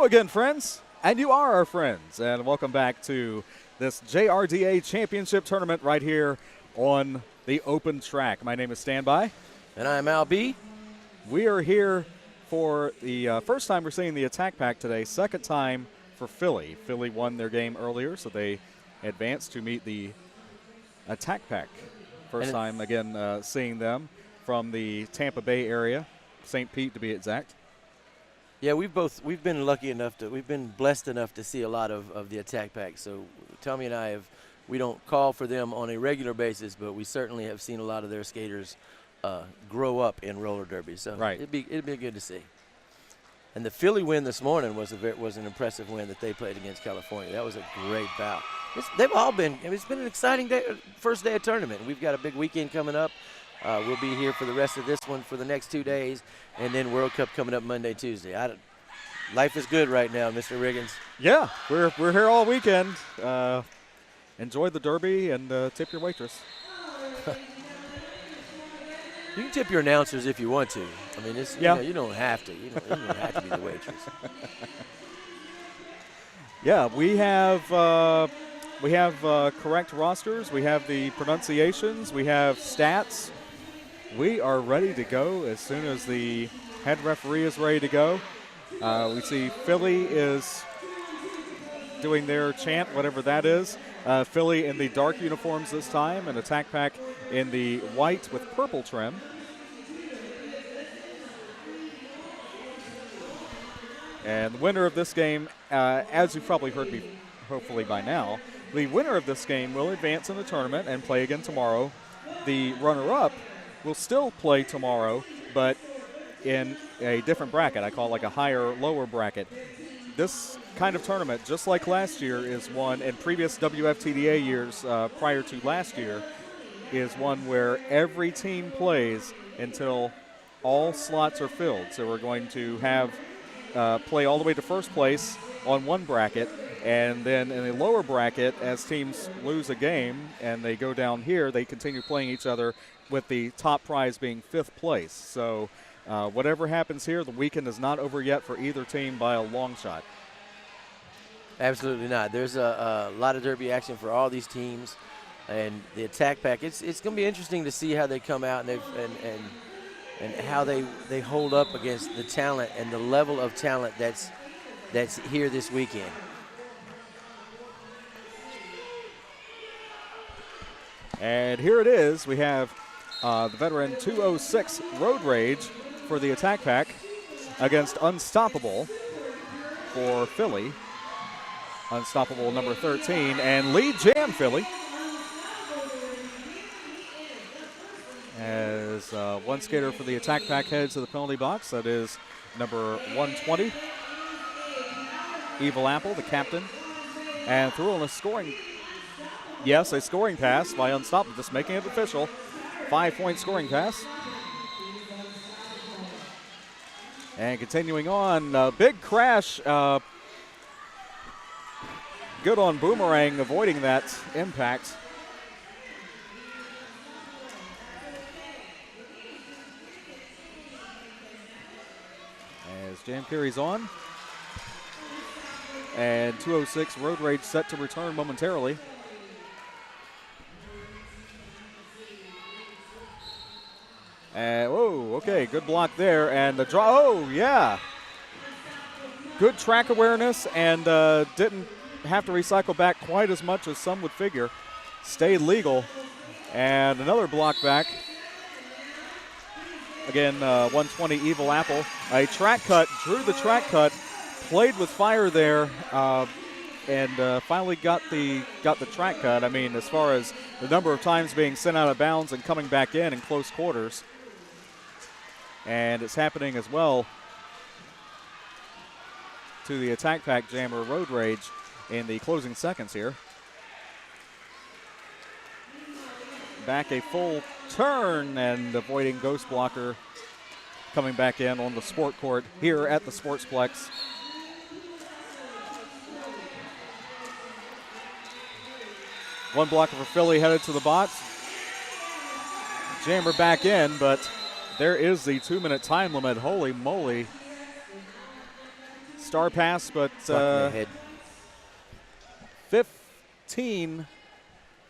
Hello again, friends, and you are our friends, and welcome back to this JRDA Championship Tournament right here on the open track. My name is Standby. And I'm Al B. We are here for the first time we're seeing the Attack Pack today, second time for Philly. Philly won their game earlier, so they advanced to meet the Attack Pack. First time, again, seeing them from the Tampa Bay area, St. Pete to be exact. Yeah, we've been blessed enough to see a lot of the Attack Pack. So Tommy and I we don't call for them on a regular basis, but we certainly have seen a lot of their skaters grow up in roller derby. So right. it'd be good to see. And the Philly win this morning was an impressive win that they played against California. That was a great bout. It's been an exciting day, first day of tournament. We've got a big weekend coming up. We'll be here for the rest of this one for the next 2 days, and then World Cup coming up Monday, Tuesday. Life is good right now, Mr. Riggins. Yeah, we're here all weekend. Enjoy the derby and tip your waitress. You can tip your announcers if you want to. I mean, you don't have to. You don't have to be the waitress. Yeah, we have correct rosters. We have the pronunciations. We have stats. We are ready to go as soon as the head referee is ready to go. We see Philly is doing their chant, whatever that is. Philly in the dark uniforms this time, and Attack Pack in the white with purple trim. And the winner of this game, as you've probably heard me hopefully by now, the winner of this game will advance in the tournament and play again tomorrow. The runner-up will still play tomorrow, but in a different bracket. I call it like a higher-lower bracket. This kind of tournament, just like last year, is one, and previous WFTDA years prior to last year, is one where every team plays until all slots are filled. So we're going to have play all the way to first place on one bracket, and then in a lower bracket, as teams lose a game and they go down here, they continue playing each other with the top prize being fifth place. So whatever happens here, the weekend is not over yet for either team by a long shot. Absolutely not. There's a lot of derby action for all these teams, and the Attack Pack. It's going to be interesting to see how they come out and how they hold up against the talent and the level of talent that's here this weekend. And here it is. We have the veteran 206 Road Rage for the Attack Pack against Unstoppable for Philly. Unstoppable number 13, and lead jam Philly. As one skater for the Attack Pack heads to the penalty box. That is number 120, Evil Apple, the captain. And through on a scoring, a scoring pass by Unstoppable, just making it official. 5-point scoring pass. And continuing on, big crash. Good on Boomerang, avoiding that impact. As jam carries on. And 206 Road Rage set to return momentarily. Okay, good block there. And the draw, good track awareness and didn't have to recycle back quite as much as some would figure. Stayed legal. And another block back. Again, 120 Evil Apple. A track cut, drew the track cut, played with fire there, and finally got the track cut. I mean, as far as the number of times being sent out of bounds and coming back in close quarters. And it's happening as well to the Attack Pack jammer Road Rage in the closing seconds here. Back a full turn and avoiding Ghost Blocker coming back in on the sport court here at the Sportsplex. One blocker for Philly headed to the box. Jammer back in, but there is the 2-minute time limit. Holy moly. star pass, but 15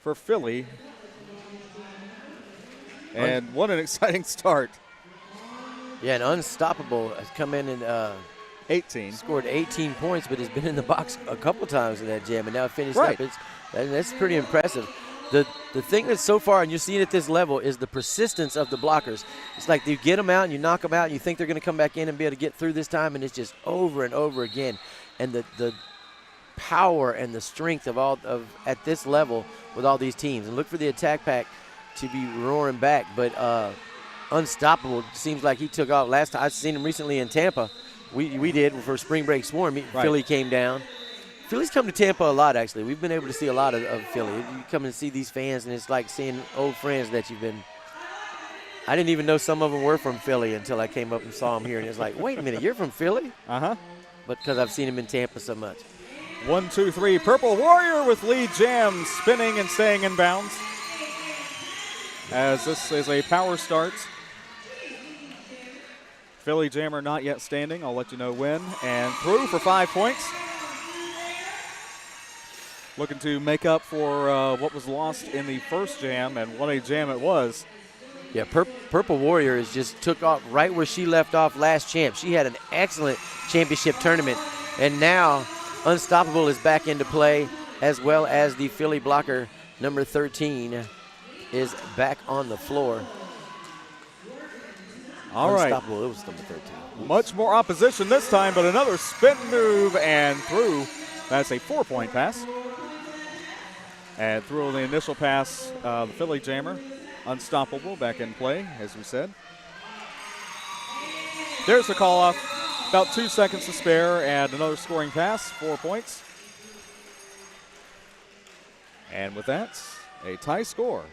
for Philly. And what an exciting start. Yeah, and Unstoppable has come in and 18. Scored 18 points, but has been in the box a couple times in that jam, and now finished right. up. That's pretty impressive. The thing that's so far, and you're seeing at this level, is the persistence of the blockers. It's like you get them out and you knock them out and you think they're going to come back in and be able to get through this time, and it's just over and over again. And the power and the strength of at this level with all these teams. And look for the attack pack to be roaring back. But Unstoppable seems like he took off last time. I've seen him recently in Tampa. We did for Spring Break Swarm. Philly came down. Philly's come to Tampa a lot, actually. We've been able to see a lot of Philly. You come and see these fans, and it's like seeing old friends that you've been. I didn't even know some of them were from Philly until I came up and saw them here, and it's like, wait a minute, you're from Philly? Uh-huh. But because I've seen him in Tampa so much. 1, 2, 3. Purple Warrior with lead jam spinning and staying in bounds. As this is a power start. Philly Jammer not yet standing. I'll let you know when. And through for 5 points. Looking to make up for what was lost in the first jam, and what a jam it was. Yeah, Purple Warrior just took off right where she left off last champ. She had an excellent championship tournament, and now Unstoppable is back into play, as well as the Philly blocker, number 13, is back on the floor. All right. Unstoppable, it was number 13. Much more opposition this time, but another spin move and through. That's a 4-point pass. And through the initial pass, the Philly Jammer, Unstoppable, back in play, as we said. There's the call off. About 2 seconds to spare, and another scoring pass, 4 points. And with that, a tie score.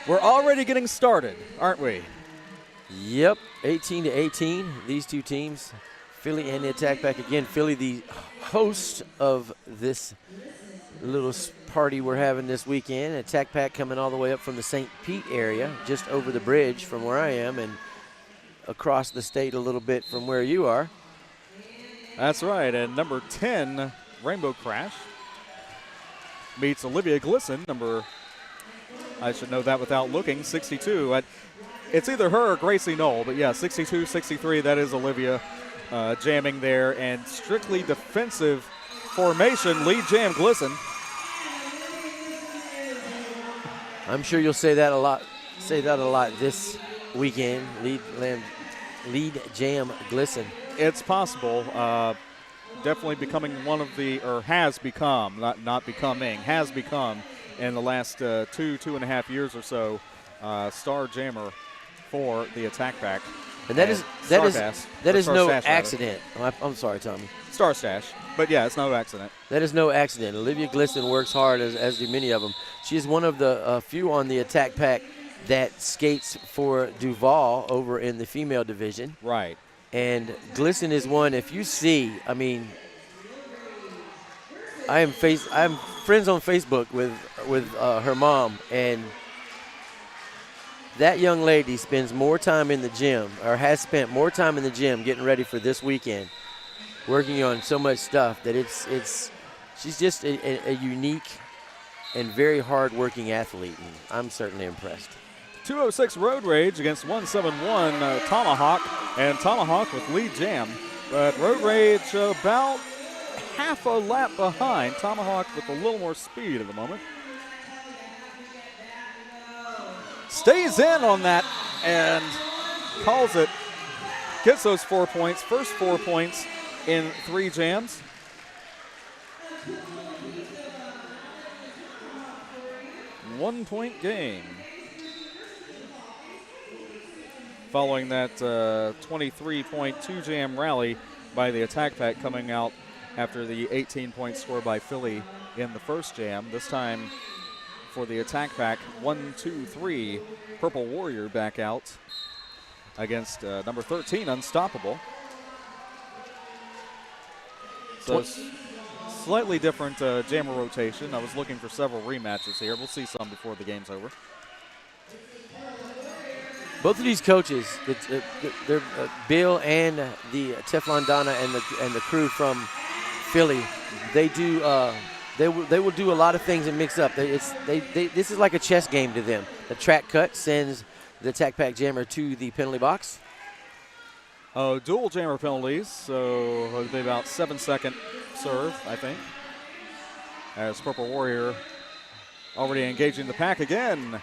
We're already getting started, aren't we? Yep, 18-18. These two teams, Philly and the attack pack. Again, Philly, the host of this little party we're having this weekend. Attack pack coming all the way up from the St. Pete area, just over the bridge from where I am, and across the state a little bit from where you are. That's right, and number 10, Rainbow Crash, meets Olivia Glisson, I should know that without looking, 62. It's either her or Gracie Knoll, but yeah, 62, 63, that is Olivia jamming there, and strictly defensive formation, lead jam Glisson. I'm sure you'll say that a lot this weekend, lead jam Glisson. It's possible. Definitely becoming one of the, or has become, not becoming, has become in the last 2.5 years or so, star jammer for the attack pack. And that is no accident. I'm sorry, Tommy. Star Stash. But yeah, it's no accident. That is no accident. Olivia Glisson works hard, as do many of them. She is one of the few on the attack pack that skates for Duval over in the female division. Right. And Glisson is one, if you see, I mean, I'm friends on Facebook with her mom, and that young lady spends more time in the gym, or has spent more time in the gym getting ready for this weekend, working on so much stuff that she's just a unique and very hard-working athlete, and I'm certainly impressed. 206 Road Rage against 171 Tomahawk, and Tomahawk with lead jam. But Road Rage about half a lap behind. Tomahawk with a little more speed at the moment. Stays in on that and calls it. Gets those 4 points. First 4 points in 3 jams. One-point game. Following that 23.2 jam rally by the attack pack coming out after the 18-point score by Philly in the first jam. This time for the attack pack, 1, 2, 3, Purple Warrior back out against number 13, Unstoppable. So slightly different jammer rotation. I was looking for several rematches here. We'll see some before the game's over. Both of these coaches, they're Bill and the Teflon Donna and the crew from Philly, they do they will do a lot of things and mix up. This is like a chess game to them. The track cut sends the attack pack jammer to the penalty box. Dual jammer penalties, so it'll be about 7-second serve, I think. As Purple Warrior already engaging the pack again.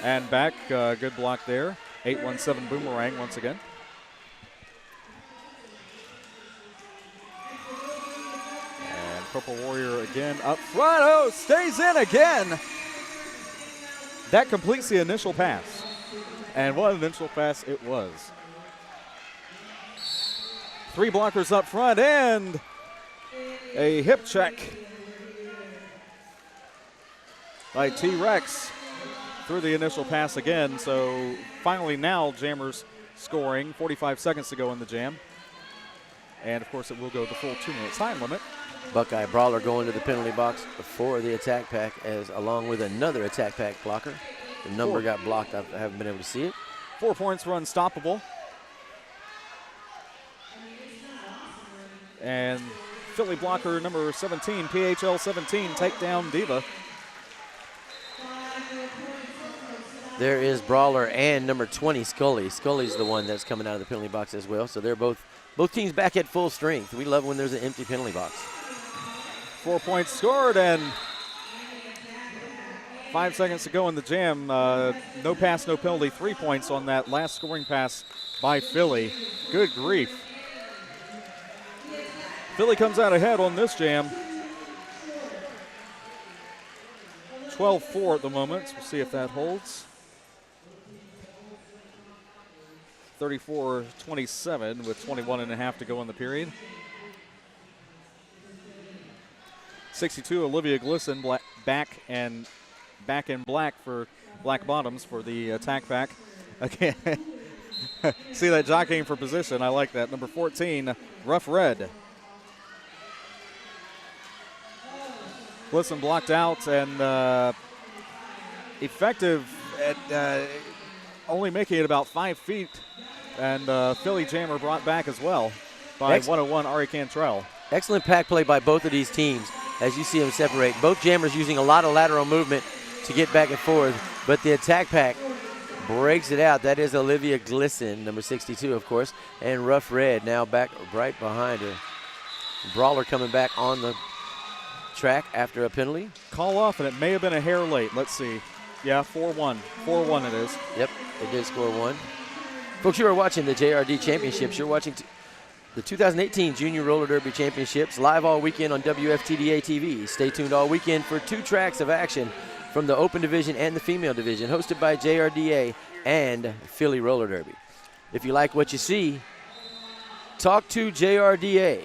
And back, good block there. 8-1-7 boomerang once again. And Purple Warrior again up front. Oh, stays in again. That completes the initial pass. And what an initial pass it was. 3 blockers up front and a hip check by T-Rex. Through the initial pass again, so finally now Jammers scoring. 45 seconds to go in the jam. And, of course, it will go the full 2-minute time limit. Buckeye Brawler going to the penalty box for the attack pack along with another attack pack blocker. The number got blocked. I haven't been able to see it. 4 points for Unstoppable. And Philly blocker number 17, PHL 17, take down Diva. There is Brawler and number 20, Scully. Scully's the one that's coming out of the penalty box as well. So they're both teams back at full strength. We love when there's an empty penalty box. 4 points scored and 5 seconds to go in the jam. No pass, no penalty. 3 points on that last scoring pass by Philly. Good grief. Philly comes out ahead on this jam. 12-4 at the moment. So we'll see if that holds. 34-27 with 21.5 to go in the period. 62, Olivia Glisson back in black for black bottoms for the attack pack. Again, see that jockeying for position. I like that. Number 14, Rough Red. Glisson blocked out and effective at only making it about 5 feet. And Philly Jammer brought back as well by 101 Ari Cantrell. Excellent pack play by both of these teams as you see them separate. Both Jammers using a lot of lateral movement to get back and forth, but the attack pack breaks it out. That is Olivia Glisson, number 62, of course, and Rough Red now back right behind her. Brawler coming back on the track after a penalty. Call off, and it may have been a hair late. Let's see. Yeah, 4-1. 4-1 it is. Yep, they did score 1. Folks, you are watching the JRD Championships. You're watching the 2018 Junior Roller Derby Championships live all weekend on WFTDA TV. Stay tuned all weekend for 2 tracks of action from the Open Division and the Female Division, hosted by JRDA and Philly Roller Derby. If you like what you see, talk to JRDA.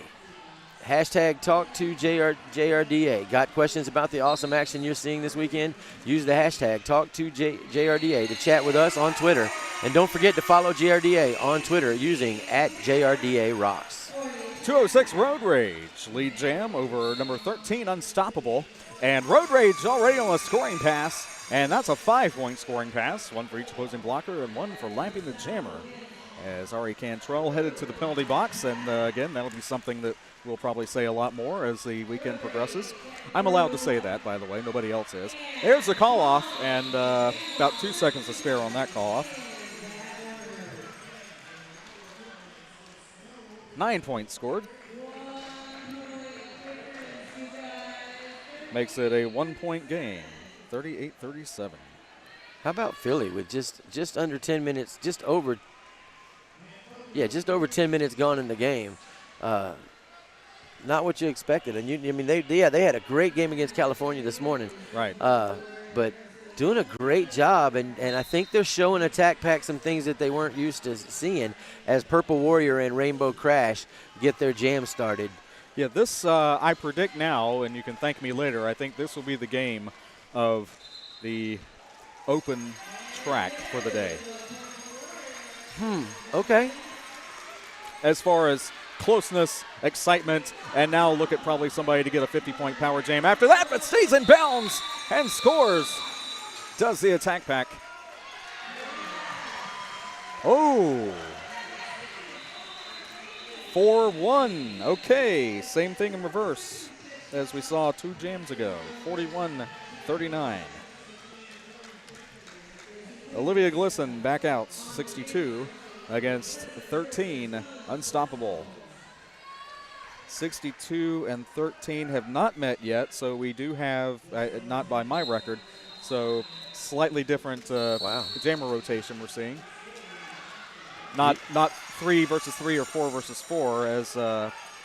Hashtag talk to JRDA. Got questions about the awesome action you're seeing this weekend? Use the hashtag talk to JRDA to chat with us on Twitter. And don't forget to follow JRDA on Twitter using @JRDA-Rocks. 206 Road Rage. Lead jam over number 13, Unstoppable. And Road Rage already on a scoring pass. And that's a 5-point scoring pass. 1 for each opposing blocker and 1 for lapping the jammer. As Ari Cantrell headed to the penalty box. And again, that'll be something that we'll probably say a lot more as the weekend progresses. I'm allowed to say that, by the way. Nobody else is. There's the call-off, and about 2 seconds to spare on that call-off. 9 points scored. Makes it a 1-point game, 38-37. How about Philly with just under 10 minutes, just over 10 minutes gone in the game. Not what you expected. And they had a great game against California this morning. Right. But doing a great job, and I think they're showing Attack Pack some things that they weren't used to seeing as Purple Warrior and Rainbow Crash get their jam started. Yeah, this I predict now, and you can thank me later, I think this will be the game of the open track for the day. Okay. As far as closeness, excitement, and now look at probably somebody to get a 50-point power jam after that, but stays in bounds and scores. Does the attack pack. Oh. 4-1. Okay, same thing in reverse as we saw 2 jams ago. 41-39. Olivia Glisson back out 62 against 13, Unstoppable. 62 and 13 have not met yet, so we do have, not by my record, so slightly different jammer rotation we're seeing. Not 3 versus 3 or 4 versus 4 as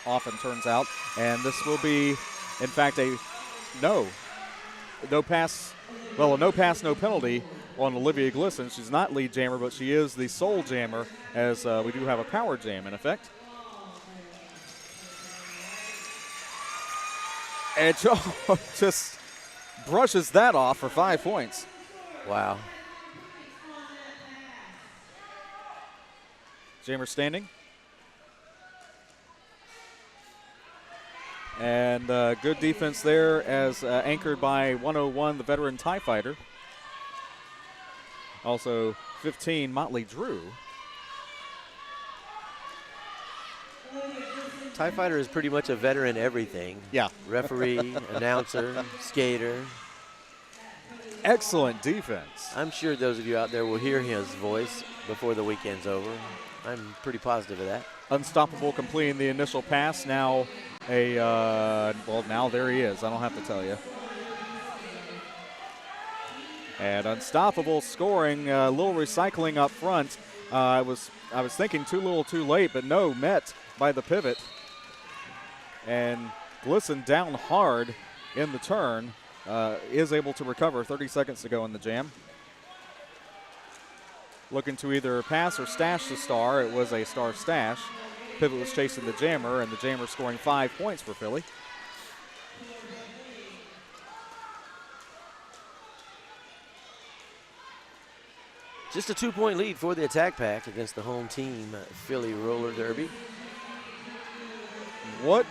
often turns out. And this will be, in fact, a no pass, no penalty on Olivia Glisson. She's not lead jammer, but she is the sole jammer as we do have a power jam in effect. And Joe just brushes that off for 5 points. Wow. Jammer standing. And good defense there as anchored by 101, the veteran TIE Fighter. Also 15, Motley Drew. TIE Fighter is pretty much a veteran everything. Yeah. Referee, announcer, skater. Excellent defense. I'm sure those of you out there will hear his voice before the weekend's over. I'm pretty positive of that. Unstoppable completing the initial pass. Now now there he is. I don't have to tell you. And Unstoppable scoring, a little recycling up front. I was thinking too little too late, but no, met by the pivot. And Glisson down hard in the turn, is able to recover 30 seconds to go in the jam. Looking to either pass or stash the star. It was a star stash. Pivot was chasing the jammer, and the jammer scoring 5 points for Philly. Just a 2-point lead for the attack pack against the home team, Philly Roller Derby. What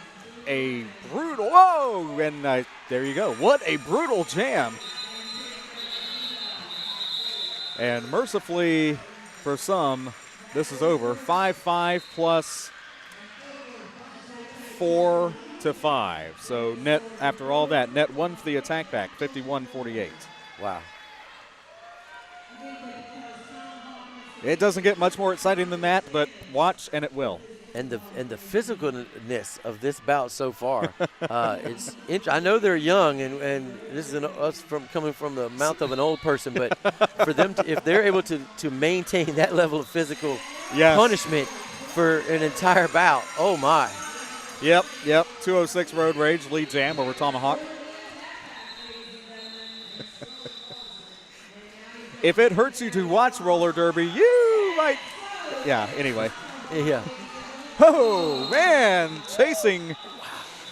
a brutal, whoa, and there you go. What a brutal jam. And mercifully for some, this is over. 5-5 plus 4 to 5. So net, after all that, net 1 for the attack pack, 51-48. Wow. It doesn't get much more exciting than that, but watch and it will. And the physicalness of this bout so far, I know they're young, and this is us coming from the mouth of an old person, but for them, if they're able to maintain that level of physical punishment for an entire bout, oh my. Yep. 206 Road Rage, lead jam over Tomahawk. If it hurts you to watch roller derby, you might. Yeah, anyway. Yeah. Oh, man, chasing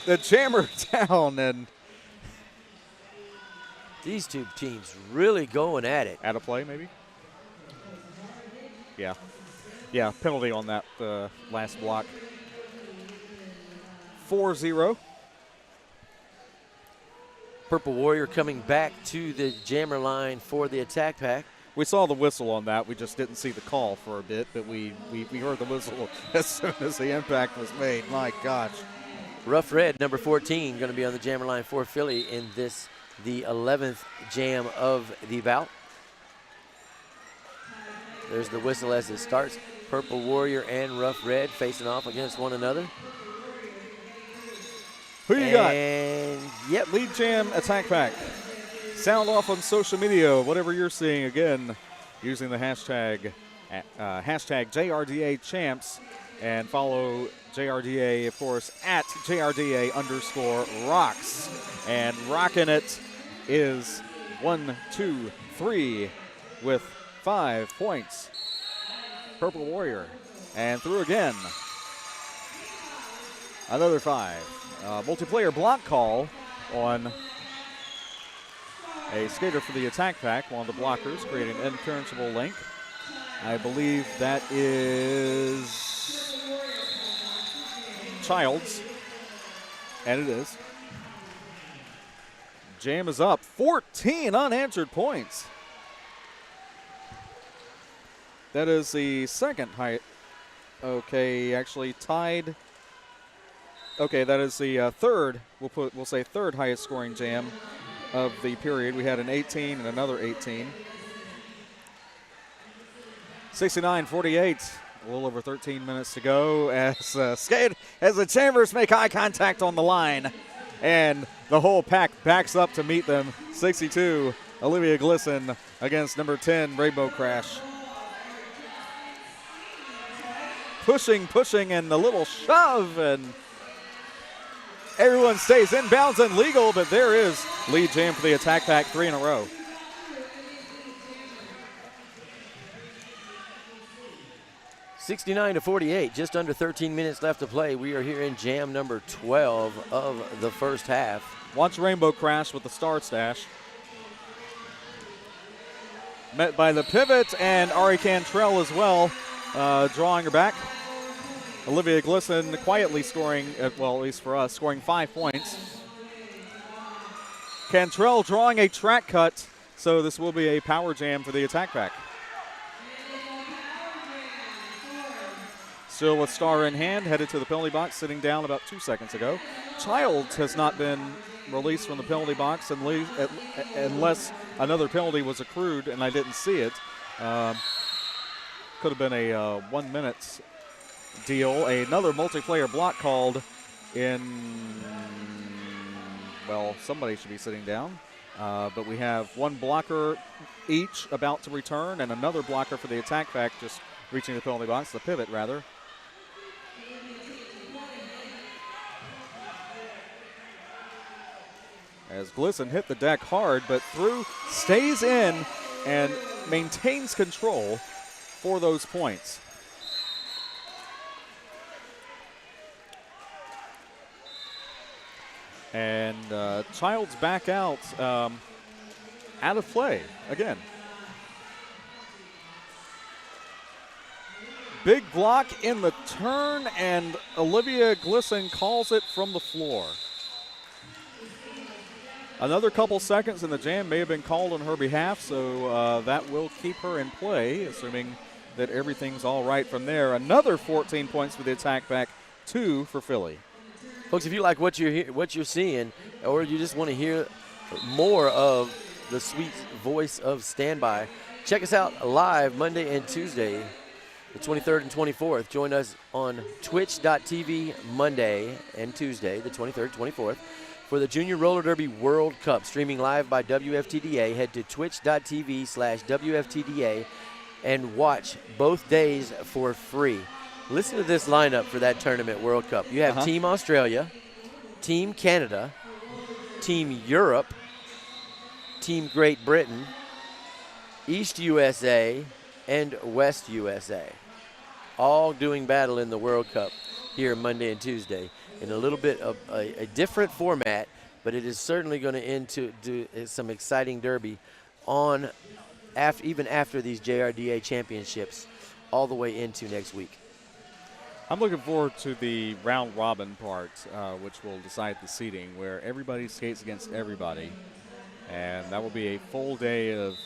the jammer down. And these two teams really going at it. Out of play, maybe? Yeah. Yeah, penalty on that last block. 4-0. Purple Warrior coming back to the jammer line for the attack pack. We saw the whistle on that. We just didn't see the call for a bit, but we heard the whistle as soon as the impact was made. My gosh. Rough Red, number 14, going to be on the jammer line for Philly in this, the 11th jam of the bout. There's the whistle as it starts. Purple Warrior and Rough Red facing off against one another. Who you got? And, yep. Lead jam attack pack. Sound off on social media, whatever you're seeing, again, using the hashtag JRDA champs, and follow JRDA, of course, at JRDA_rocks. And rocking it is 1, 2, 3 with 5 points. Purple Warrior. And through again. Another 5. Multiplayer block call on a skater for the attack pack, one of the blockers, creating an impenetrable link. I believe that is Childs, and it is. Jam is up, 14 unanswered points. That is the second high. Okay, actually tied. Okay, that is the third. We'll say third highest scoring jam of the period. We had an 18 and another 18. 69-48. A little over 13 minutes to go as the Chambers make eye contact on the line, and the whole pack backs up to meet them. 62, Olivia Glisson against number 10, Rainbow Crash. Pushing, and a little shove, and everyone stays in bounds and legal, but there is lead jam for the attack pack, 3 in a row. (69-48), just under 13 minutes left to play. We are here in jam number 12 of the first half. Watch Rainbow Crash with the star stash. Met by the pivot and Ari Cantrell as well, drawing her back. Olivia Glisson quietly scoring, well, at least for us, scoring 5 points. Cantrell drawing a track cut, so this will be a power jam for the attack pack. Still with star in hand, headed to the penalty box, sitting down about 2 seconds ago. Childs has not been released from the penalty box unless another penalty was accrued and I didn't see it. Could have been a 1 minute deal. Another multiplayer block called in, well, somebody should be sitting down. But we have one blocker each about to return and another blocker for the attack pack just reaching the penalty box, the pivot rather. As Glisson hit the deck hard, but through, stays in, and maintains control for those points. And Childs back out of play again. Big block in the turn, and Olivia Glisson calls it from the floor. Another couple seconds and the jam may have been called on her behalf, so that will keep her in play, assuming that everything's all right from there. Another 14 points for the attack back, 2 for Philly. Folks, if you like what you're seeing, or you just want to hear more of the sweet voice of Standby, check us out live Monday and Tuesday, the 23rd and 24th. Join us on twitch.tv Monday and Tuesday, the 23rd, 24th. For the Junior Roller Derby World Cup, streaming live by WFTDA, head to twitch.tv/WFTDA and watch both days for free. Listen to this lineup for that tournament World Cup. You have Team Australia, Team Canada, Team Europe, Team Great Britain, East USA, and West USA. All doing battle in the World Cup here Monday and Tuesday. In a little bit of a different format, but it is certainly going to end to do some exciting derby on even after these JRDA championships all the way into next week. I'm looking forward to the round robin part, which will decide the seeding, where everybody skates against everybody, and that will be a full day of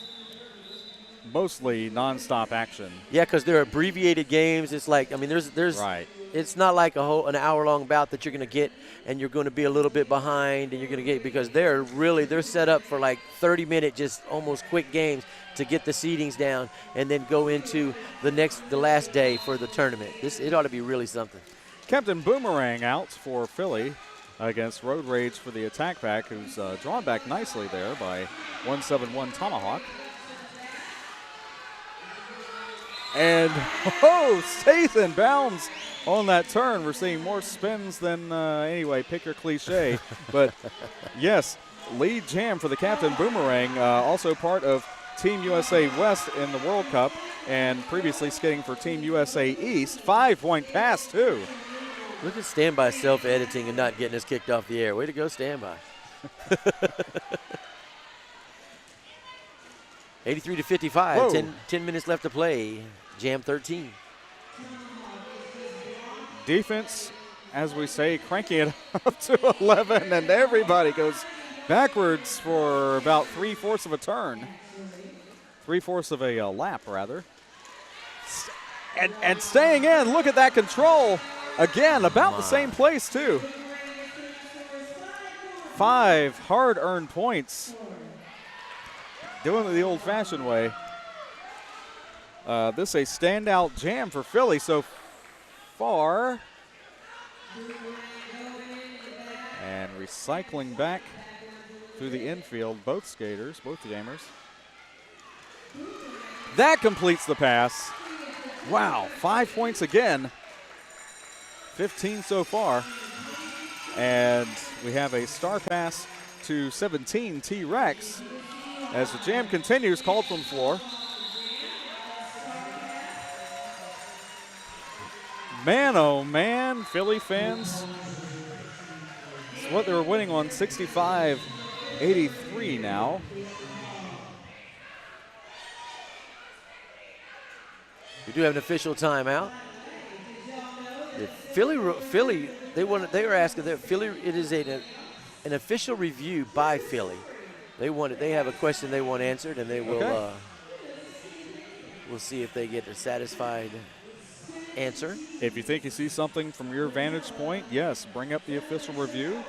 mostly nonstop action. Yeah, because they're abbreviated games. It's like, I mean, there's right. It's not like an hour-long bout that you're going to get and you're going to be a little bit behind and you're going to get, because they're set up for like 30-minute, just almost quick games to get the seedings down and then go into the last day for the tournament. It ought to be really something. Captain Boomerang out for Philly against Road Rage for the attack pack, who's drawn back nicely there by 171 Tomahawk. And, stays in bounds on that turn. We're seeing more spins than, anyway, pick your cliche. But, yes, lead jam for the Captain Boomerang, also part of Team USA West in the World Cup and previously skating for Team USA East. 5-point pass, too. Look at Standby self-editing and not getting us kicked off the air. Way to go, Standby. 83-55, 10 minutes left to play. Jam 13. Defense, as we say, cranking it up to 11, and everybody goes backwards for about 3/4 of a turn. 3/4 of a lap, rather. And staying in. Look at that control. Again, about the same place, too. 5 hard-earned points. Doing it the old-fashioned way. This is a standout jam for Philly so far. And recycling back through the infield, both skaters, both gamers. That completes the pass. Wow, 5 points again. 15 so far. And we have a star pass to 17, T-Rex. As the jam continues, called from the floor. Man, oh man, Philly fans. It's what they were winning on, 65-83 now. We do have an official timeout. The Philly, they were asking that Philly. It is an official review by Philly. They have a question they want answered, and they will. Okay. We'll see if they get a satisfied answer. If you think you see something from your vantage point, yes, bring up the official review,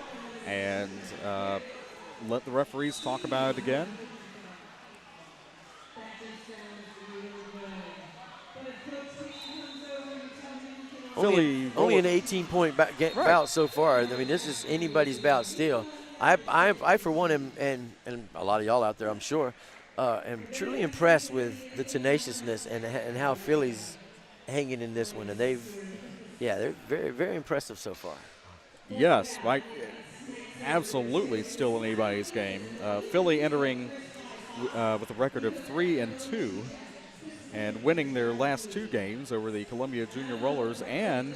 and let the referees talk about it again. Only an 18-point bout so far. I mean, this is anybody's bout still. I for one, and a lot of y'all out there, I'm sure, am truly impressed with the tenaciousness and how Philly's hanging in this one. And they're very, very impressive so far. Yes, absolutely still in anybody's game. Philly entering with a record of 3-2. And winning their last 2 games over the Columbia Junior Rollers and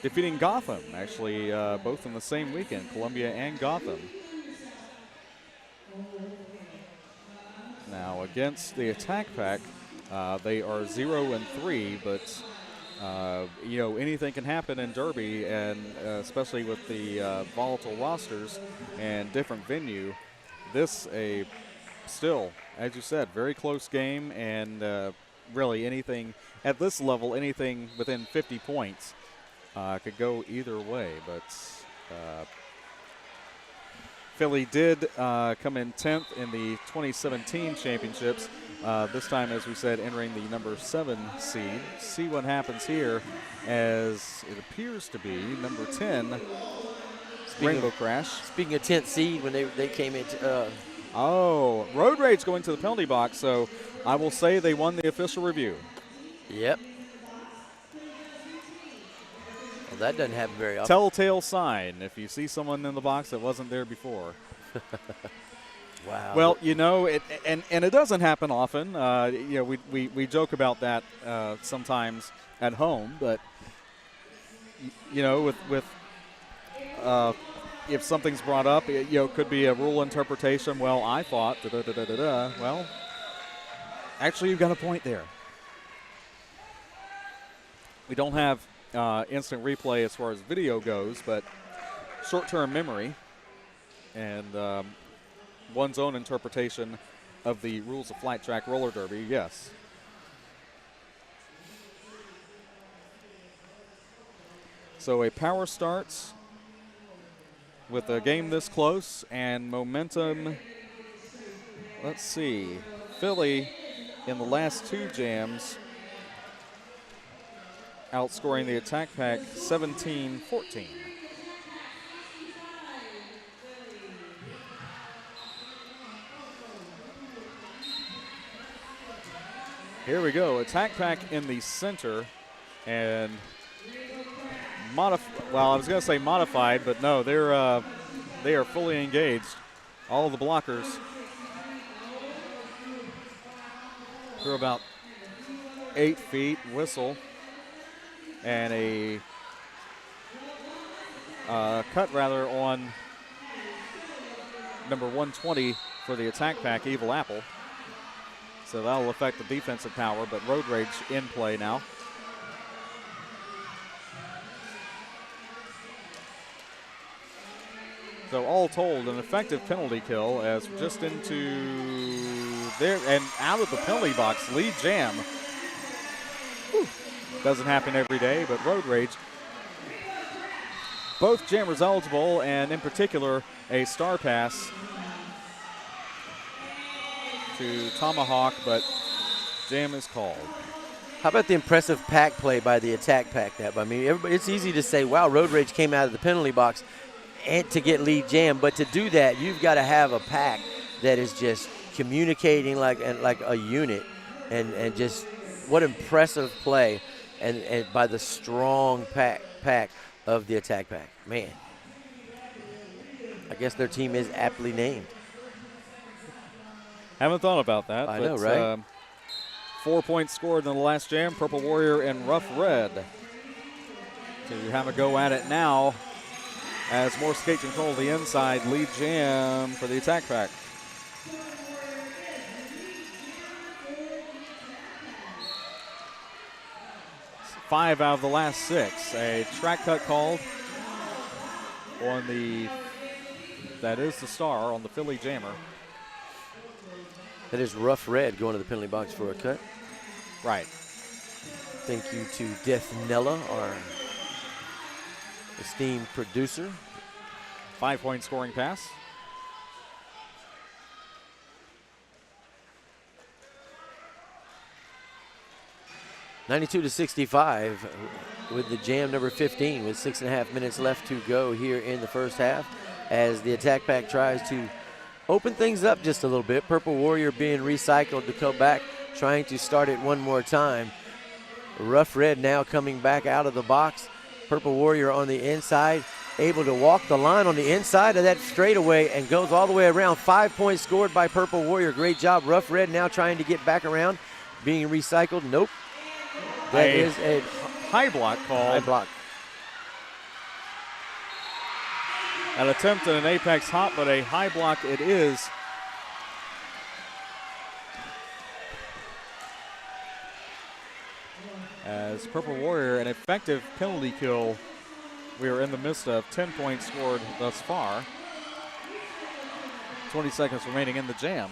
defeating Gotham, actually both in the same weekend, Columbia and Gotham. Now against the Attack Pack, they are 0-3, but anything can happen in Derby, and especially with the volatile rosters and different venue. This still, as you said, very close game, and really anything at this level, anything within 50 points could go either way. But Philly did come in 10th in the 2017 championships. This time, as we said, entering the number 7 seed. See what happens here, as it appears to be number 10, Rainbow Crash. Speaking of 10th seed, when they came into Road Rage going to the penalty box, so I will say they won the official review. Yep. Well, that doesn't happen very often. Telltale sign if you see someone in the box that wasn't there before. Wow. Well, it doesn't happen often. We joke about that sometimes at home, but with if something's brought up, it could be a rule interpretation. Well, I thought da-da-da-da-da. Well, actually, you've got a point there. We don't have instant replay as far as video goes, but short-term memory and one's own interpretation of the rules of flat track roller derby, yes. So a power starts with a game this close and momentum. Let's see. Philly in the last 2 jams outscoring the Attack Pack 17-14. Here we go. Attack Pack in the center, and I was going to say modified, but no, they are fully engaged. All the blockers through about 8 feet, whistle, and a cut rather on number 120 for the Attack Pack, Evil Apple. So that'll affect the defensive power, but Road Rage in play now. So all told, an effective penalty kill as just into there and out of the penalty box, lead jam. Whew. Doesn't happen every day, but Road Rage, both jammers eligible, and in particular, a star pass to Tomahawk, but jam is called. How about the impressive pack play by the attack pack? I mean, it's easy to say, wow, Road Rage came out of the penalty box and to get lead jam, but to do that, you've got to have a pack that is just communicating like a unit, and just what impressive play, and by the strong pack of the attack pack. Man, I guess their team is aptly named. Haven't thought about that. I know, right? 4 points scored in the last jam. Purple Warrior and Rough Red to have a go at it now as more skate control the inside. Lead jam for the attack pack. Five out of the last 6. A track cut called on that is the star on the Philly Jammer. That is Rough Red going to the penalty box for a cut. Right. Thank you to Death Nella, our esteemed producer. 5-point scoring pass. (92-65) with the jam number 15 with 6.5 minutes left to go here in the first half as the attack pack tries to open things up just a little bit. Purple Warrior being recycled to come back, trying to start it one more time. Rough Red now coming back out of the box. Purple Warrior on the inside, able to walk the line on the inside of that straightaway and goes all the way around. 5 points scored by Purple Warrior. Great job. Rough Red now trying to get back around, being recycled. Nope. That is a high block call. High block. An attempt at an apex hop, but a high block it is. As Purple Warrior, an effective penalty kill we are in the midst of. 10 points scored thus far. 20 seconds remaining in the jam.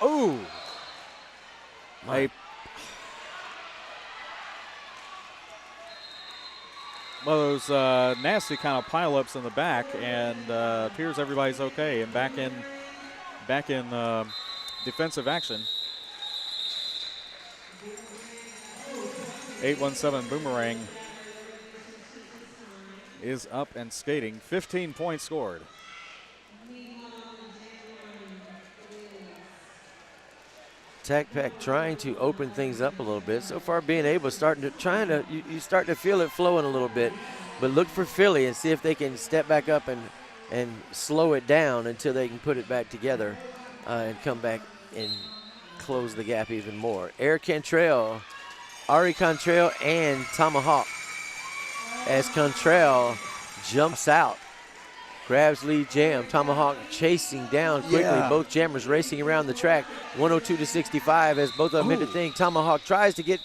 Oh! One of those nasty kind of pileups in the back, and appears everybody's okay and back in defensive action. 817 Boomerang is up and skating. 15 points scored. Attack pack trying to open things up a little bit. So far being able to, you start to feel it flowing a little bit. But look for Philly and see if they can step back up and slow it down until they can put it back together and come back and close the gap even more. Ari Contrail and Tomahawk as Contrail jumps out. Grabs lead jam. Tomahawk chasing down quickly. Yeah. Both jammers racing around the track. 102-65 as both of them hit the thing. Tomahawk tries to get.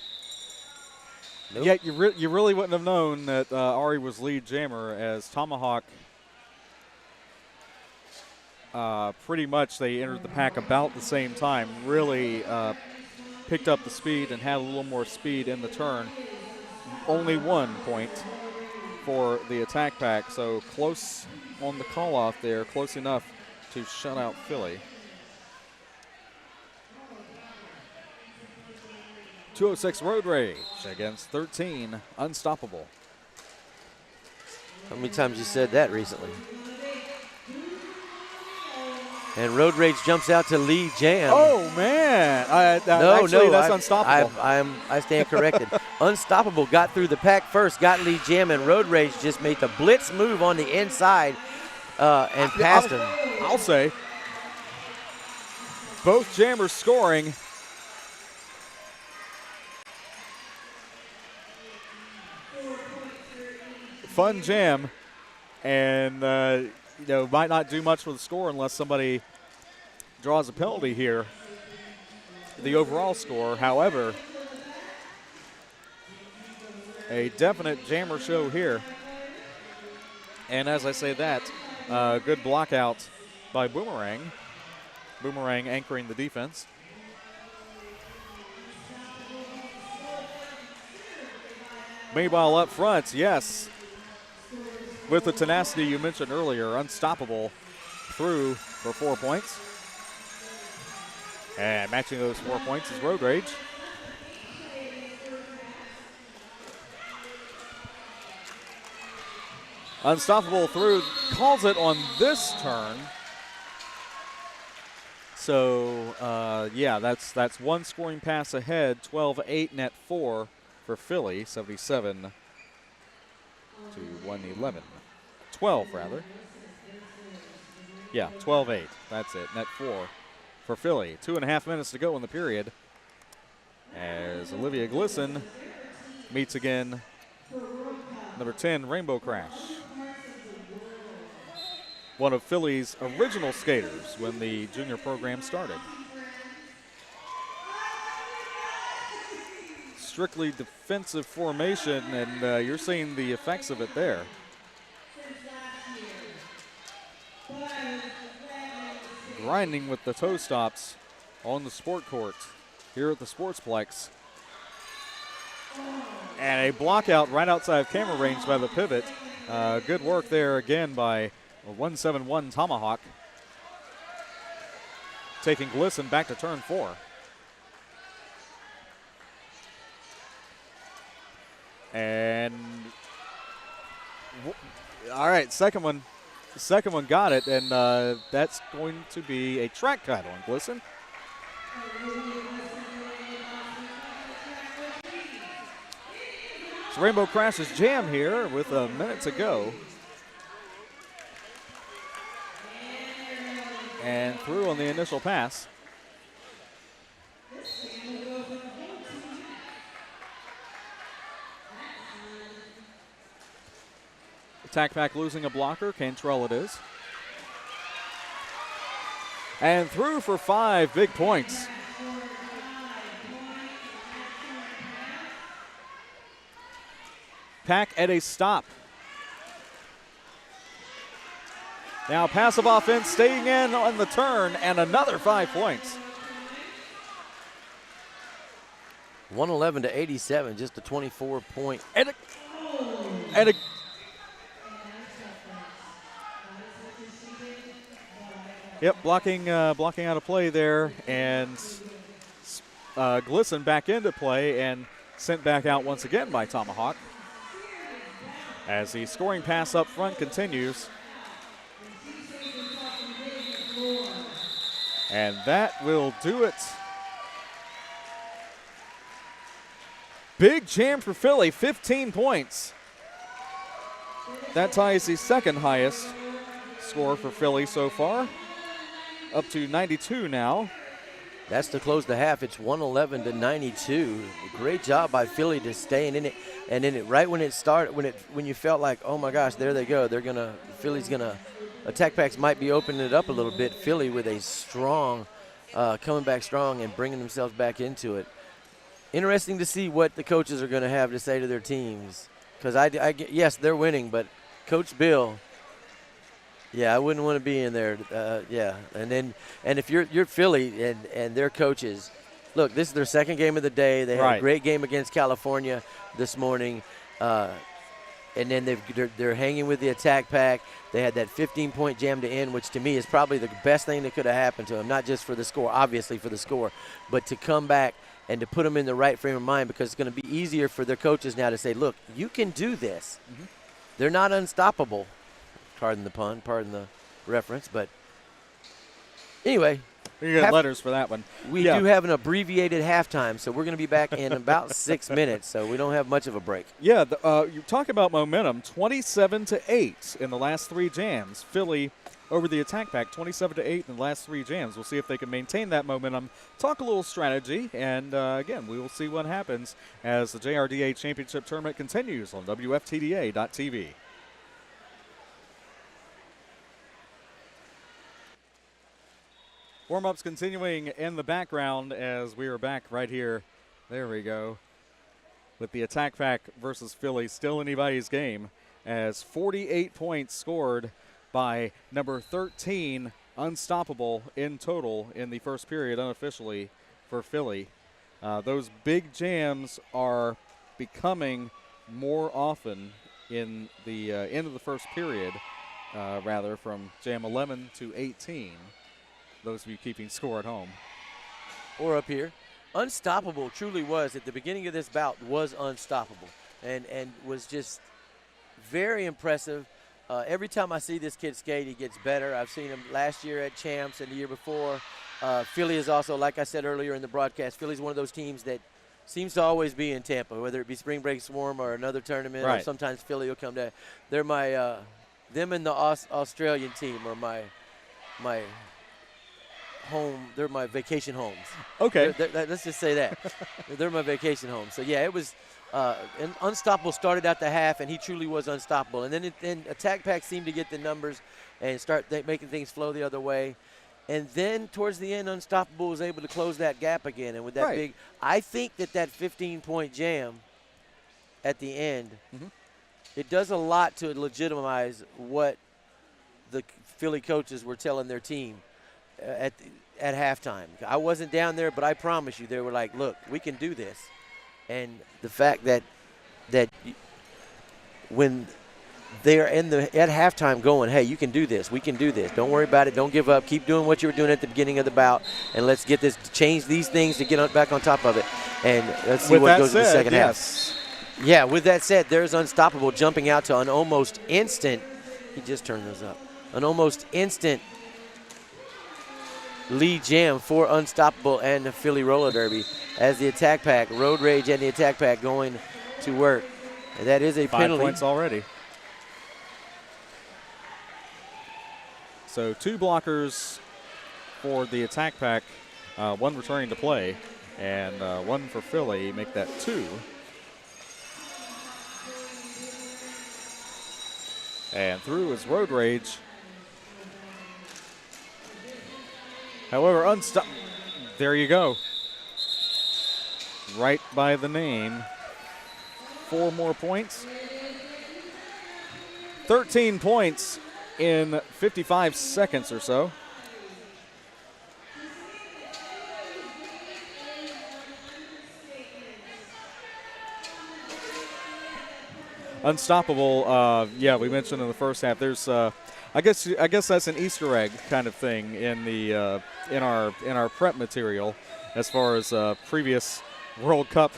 Nope. Yeah, you really wouldn't have known that Ari was lead jammer, as Tomahawk pretty much they entered the pack about the same time. Really picked up the speed and had a little more speed in the turn. Only 1 point for the attack pack, so close on the call-off there, close enough to shut out Philly. 206 Road Rage against 13 Unstoppable. How many times you said that recently? And Road Rage jumps out to lead jam. Oh, man. Actually, that's Unstoppable. I stand corrected. Unstoppable got through the pack first, got lead jam, and Road Rage just made the blitz move on the inside and passed him. I'll say, both jammers scoring. Fun jam, and might not do much for the score unless somebody draws a penalty here. The overall score, however, a definite jammer show here. And as I say that, good block out by Boomerang. Boomerang anchoring the defense. Meanwhile, up front, yes, with the tenacity you mentioned earlier, unstoppable through for 4 points. And matching those 4 points is Road Rage. Unstoppable through, calls it on this turn. So, yeah, that's one scoring pass ahead, 12-8 net 4 for Philly, 77 to 111. 12, rather. Yeah, 12-8. That's it, net 4 for Philly. 2.5 minutes to go in the period as Olivia Glisson meets again number 10, Rainbow Crash. One of Philly's original skaters when the junior program started. Strictly defensive formation, and you're seeing the effects of it there. Grinding with the toe stops on the sport court here at the Sportsplex. And a block out right outside of camera range by the pivot. Good work there again by 171 Tomahawk. Taking Glisson back to turn 4. And all right, second one got it, and that's going to be a track cut on Glisson. So Rainbow Crash's jam here with a minute to go. And through on the initial pass. Attack pack losing a blocker. Cantrell it is. And through for 5 big points. Pack at a stop. Now passive offense staying in on the turn and another 5 points. 111 to 87, just a 24-point. And a Yep, blocking out of play there, and Glisson back into play and sent back out once again by Tomahawk. As the scoring pass up front continues. And that will do it. Big jam for Philly, 15 points. That ties the second highest score for Philly so far. Up to 92 now. That's to close the half. It's 111 to 92. Great job by Philly to staying in it, and in it right when it started, when you felt like, oh my gosh, there they go. Philly's gonna attack packs might be opening it up a little bit. Philly with a strong, coming back strong and bringing themselves back into it. Interesting to see what the coaches are going to have to say to their teams, because yes, they're winning, but Coach Bill. Yeah, I wouldn't want to be in there. Yeah, and if you're Philly and their coaches, look, this is their second game of the day. They had a great game against California this morning, and then they're hanging with the attack pack. They had that 15-point jam to end, which to me is probably the best thing that could have happened to them. Not just for the score, obviously for the score, but to come back and to put them in the right frame of mind, because it's going to be easier for their coaches now to say, look, you can do this. Mm-hmm. They're not unstoppable. Pardon the pun, pardon the reference, but anyway. You got letters for that one. We do have an abbreviated halftime, so we're going to be back in about 6 minutes, so we don't have much of a break. Yeah, you talk about momentum, 27-8 in the last 3 jams. Philly over the attack pack, 27-8 in the last 3 jams. We'll see if they can maintain that momentum, talk a little strategy, and again, we will see what happens as the JRDA Championship Tournament continues on WFTDA.tv. Warm-ups continuing in the background as we are back right here. There we go. With the attack pack versus Philly still anybody's game, as 48 points scored by number 13, Unstoppable, in total in the first period unofficially for Philly. Those big jams are becoming more often in the end of the first period, rather, from Jam 11 to 18. Those of you keeping score at home. Or up here. Unstoppable truly was, at the beginning of this bout, was unstoppable and was just very impressive. Every time I see this kid skate, he gets better. I've seen him last year at Champs and the year before. Philly is also, like I said earlier in the broadcast, Philly's one of those teams that seems to always be in Tampa, whether it be Spring Break Swarm or another tournament, right. or sometimes Philly will come down. They're my them and the Australian team are my home. They're my vacation homes. Okay. Let's just say that. They're my vacation homes. So, yeah, it was unstoppable started out the half, and he truly was unstoppable. And then Attack Pack seemed to get the numbers and start making things flow the other way. And then towards the end, Unstoppable was able to close that gap again. And with that big – I think that 15-point jam at the end, it does a lot to legitimize what the Philly coaches were telling their team at halftime. I wasn't down there, but I promise you, they were like, look, we can do this. And the fact that when they're at halftime going, hey, you can do this, we can do this, don't worry about it, don't give up, keep doing what you were doing at the beginning of the bout, and let's get this, change these things to get back on top of it. And let's see what goes in the second half. Yeah, with that said, there's Unstoppable jumping out to an almost instant, he just turned those up, an almost instant lead jam for Unstoppable and the Philly Roller Derby as the Attack Pack, Road Rage and the Attack Pack going to work. And that is a 5 penalty. points already. So 2 blockers for the Attack Pack, 1 returning to play, and 1 for Philly, make that 2. And through is Road Rage. However, there you go. Right by the name. 4 more points. 13 points in 55 seconds or so. Unstoppable, yeah, we mentioned in the first half, there's I guess that's an Easter egg kind of thing in the in our prep material as far as previous World Cup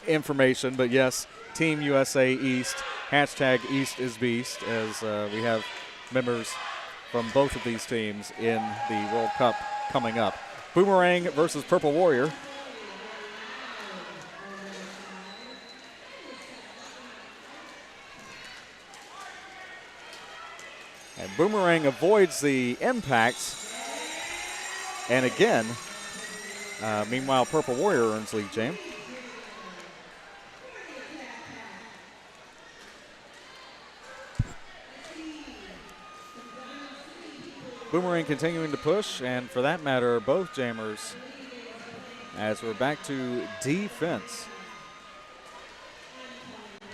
information. But yes, Team USA East, hashtag East is Beast, as we have members from both of these teams in the World Cup coming up. Boomerang versus Purple Warrior. And Boomerang avoids the impact. And again, meanwhile, Purple Warrior earns lead jam. Boomerang continuing to push, and for that matter, both jammers, as we're back to defense.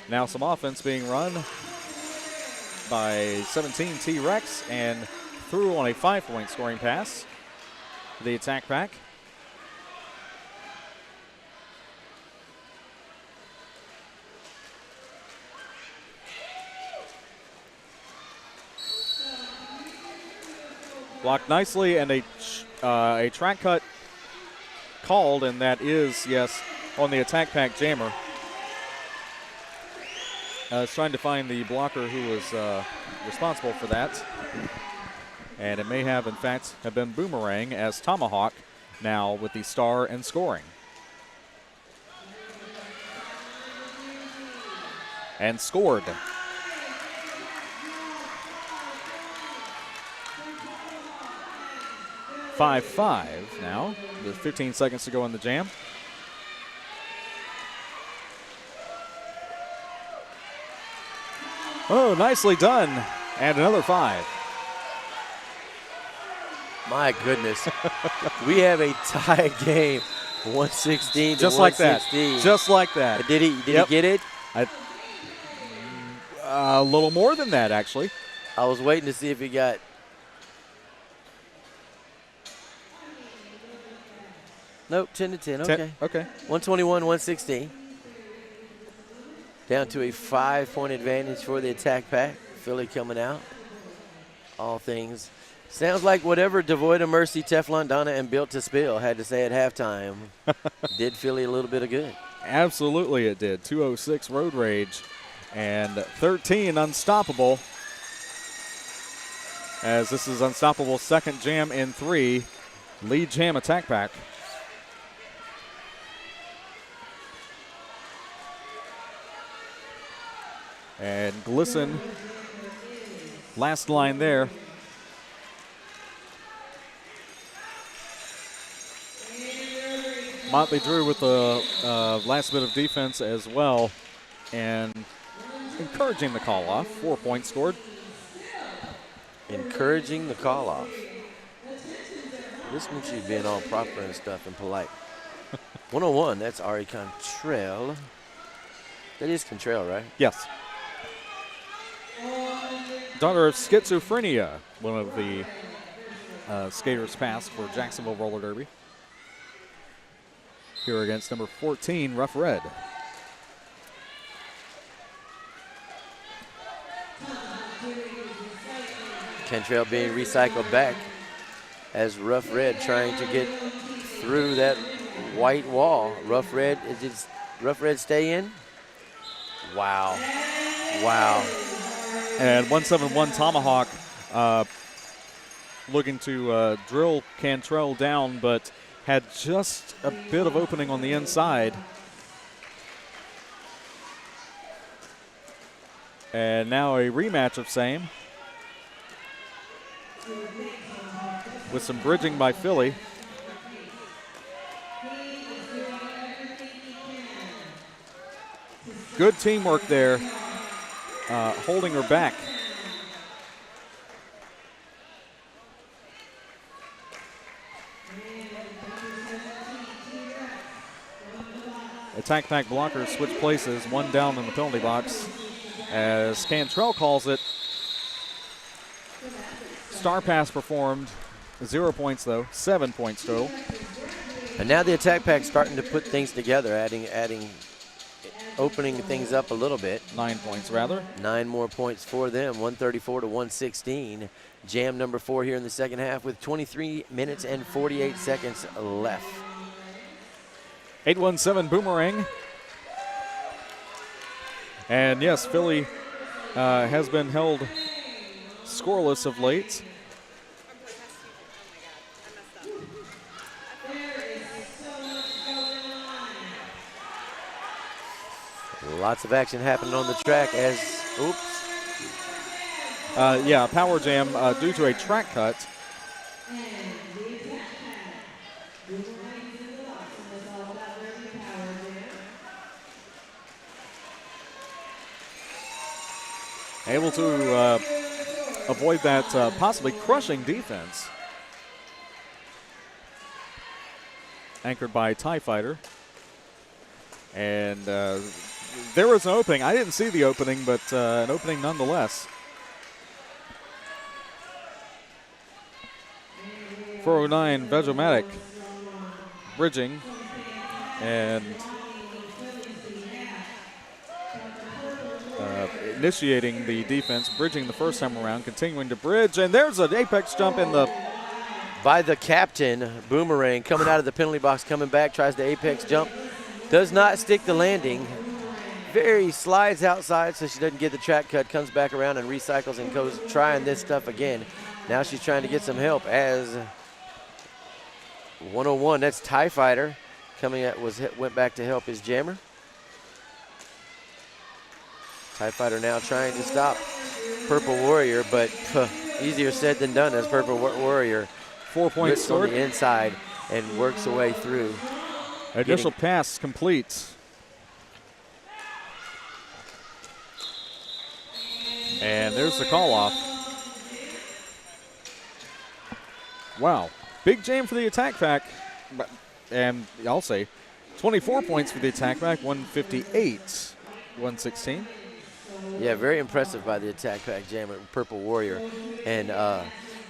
Now some offense being run by 17 T-Rex, and through on a 5-point scoring pass. The Attack Pack. Blocked nicely, and a track cut called, and that is, yes, on the Attack Pack jammer. Trying to find the blocker who was responsible for that. And it may have, in fact, have been Boomerang, as Tomahawk now with the star and scoring. And scored. (5-5) now, with 15 seconds to go in the jam. Oh, nicely done. And another 5. My goodness. We have a tie game, 116 Just to like 116. that. Just like that. Did he get it? A little more than that, actually. I was waiting to see if he got. Nope, 10 to 10. Okay. Okay. 121, 116. Down to a 5-point advantage for the attack pack. Philly coming out. All things. Sounds like whatever Devoid of Mercy, Teflon Donna, and Built to Spill had to say at halftime did Philly a little bit of good. Absolutely it did. 206 Road Rage and 13 Unstoppable. As this is Unstoppable's second jam in 3. Lead jam attack pack. And Glisten, last line there. Motley Drew with the last bit of defense as well, and encouraging the call off. 4 points scored. Encouraging the call off. This means you being all proper and stuff and polite. 101, that's Ari Cantrell. That is Cantrell, right? Yes. Daughter of Schizophrenia, one of the skaters passed for Jacksonville Roller Derby. Here against number 14, Rough Red. Cantrell being recycled back as Rough Red trying to get through that white wall. Rough Red, does Rough Red stay in? Wow. Wow. And 171 Tomahawk looking to drill Cantrell down, but had just a bit of opening on the inside. And now a rematch of same. With some bridging by Philly. Good teamwork there, holding her back. Attack pack blockers switch places, one down in the penalty box. As Cantrell calls it, star pass performed, 0 points though, 7 points total. And now the attack pack's starting to put things together, opening things up a little bit. 9 points rather. 9 more points for them, 134 to 116. Jam number 4 here in the second half with 23 minutes and 48 seconds left. 817 Boomerang. And yes, Philly has been held scoreless of late. Lots of action happening on the track as, oops. Yeah, power jam due to a track cut. Able to avoid that possibly crushing defense. Anchored by TIE Fighter. And there was an opening. I didn't see the opening, but an opening nonetheless. 409 Vegomatic bridging and initiating the defense, bridging the first time around, continuing to bridge, and there's an apex jump in the by the captain. Boomerang coming out of the penalty box, coming back, tries the apex jump, does not stick the landing. Very slides outside so she doesn't get the track cut, comes back around and recycles and goes trying this stuff again. Now she's trying to get some help as 101, that's TIE Fighter coming at, went back to help his jammer. TIE Fighter now trying to stop Purple Warrior, but easier said than done as Purple Warrior 4 points on the inside and works her way through. Initial pass complete. And there's the call off. Wow, big jam for the attack pack. And I'll say 24 points for the attack pack, 158, 116. Yeah, very impressive by the attack pack jammer, Purple Warrior. And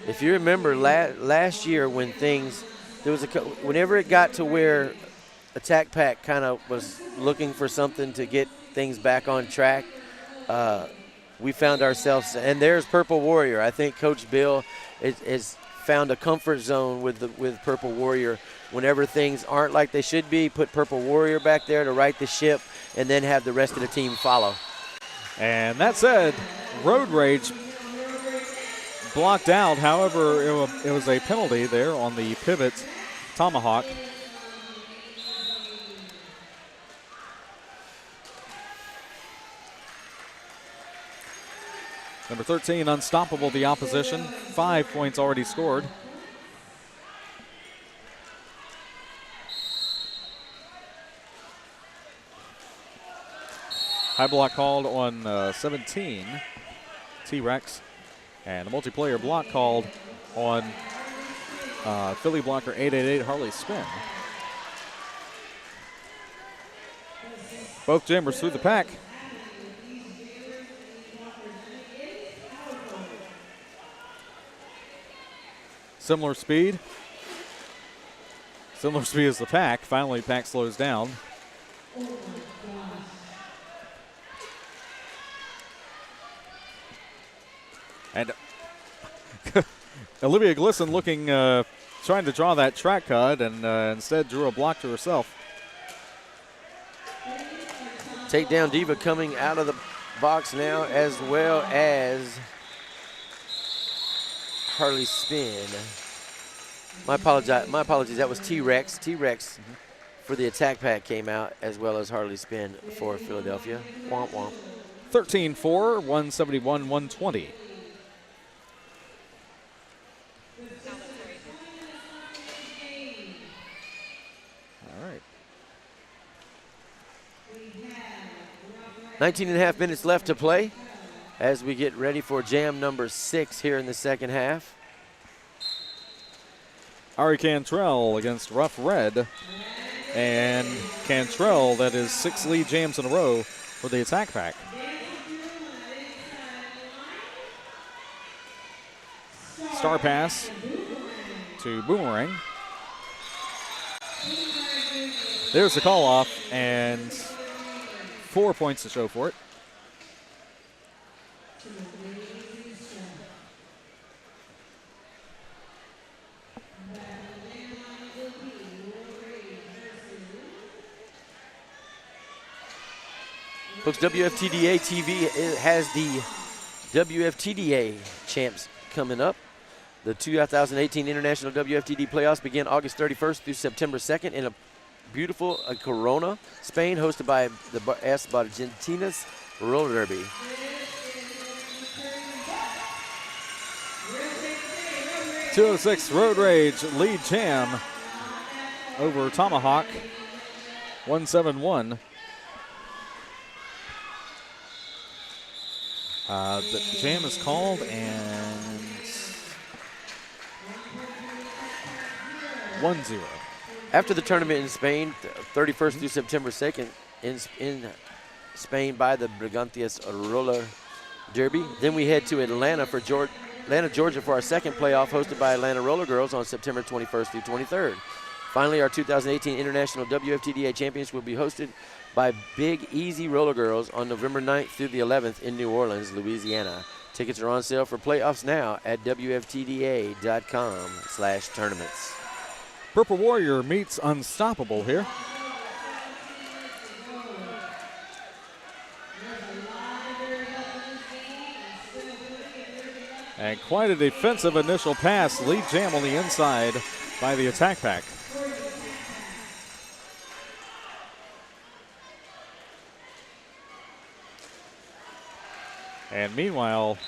if you remember last year when things, there was whenever it got to where attack pack kind of was looking for something to get things back on track, we found ourselves, and there's Purple Warrior. I think Coach Bill has found a comfort zone with Purple Warrior. Whenever things aren't like they should be, put Purple Warrior back there to right the ship, and then have the rest of the team follow. And that said, Road Rage blocked out. However, it was a penalty there on the pivot tomahawk. Number 13, Unstoppable the opposition. 5 points already scored. High block called on 17, T-Rex. And a multiplayer block called on Philly blocker 888, Harley Spin. Both jammers through the pack. Similar speed. Similar speed as the pack. Finally, pack slows down. And Olivia Glisson looking, trying to draw that track cut, and instead drew a block to herself. Takedown Diva coming out of the box now, as well as Harley Spin. My apologies. That was T-Rex. T-Rex for the attack pack came out, as well as Harley Spin for Philadelphia. Womp womp. 13-4, 171, 120. All right. 19 and a half minutes left to play as we get ready for jam number 6 here in the second half. Ari Cantrell against Rough Red. And Cantrell, that is 6 lead jams in a row for the attack pack. Star pass to Boomerang. There's the call off, and 4 points to show for it. Folks, WFTDA TV has the WFTDA champs coming up. The 2018 International WFTD playoffs begin August 31st through September 2nd in a beautiful Corona, Spain, hosted by the S. Argentinas Roller Derby. .206 Road Rage lead jam over Tomahawk, 171. The jam is called, and 1-0. After the tournament in Spain, 31st through September 2nd, in Spain by the Brigantias Roller Derby. Then we head to Atlanta, Georgia for our second playoff, hosted by Atlanta Roller Girls on September 21st through 23rd. Finally, our 2018 International WFTDA Champions will be hosted by Big Easy Roller Girls on November 9th through the 11th in New Orleans, Louisiana. Tickets are on sale for playoffs now at WFTDA.com/tournaments. Purple Warrior meets Unstoppable here. And quite a defensive initial pass. Lead jam on the inside by the attack pack. And meanwhile,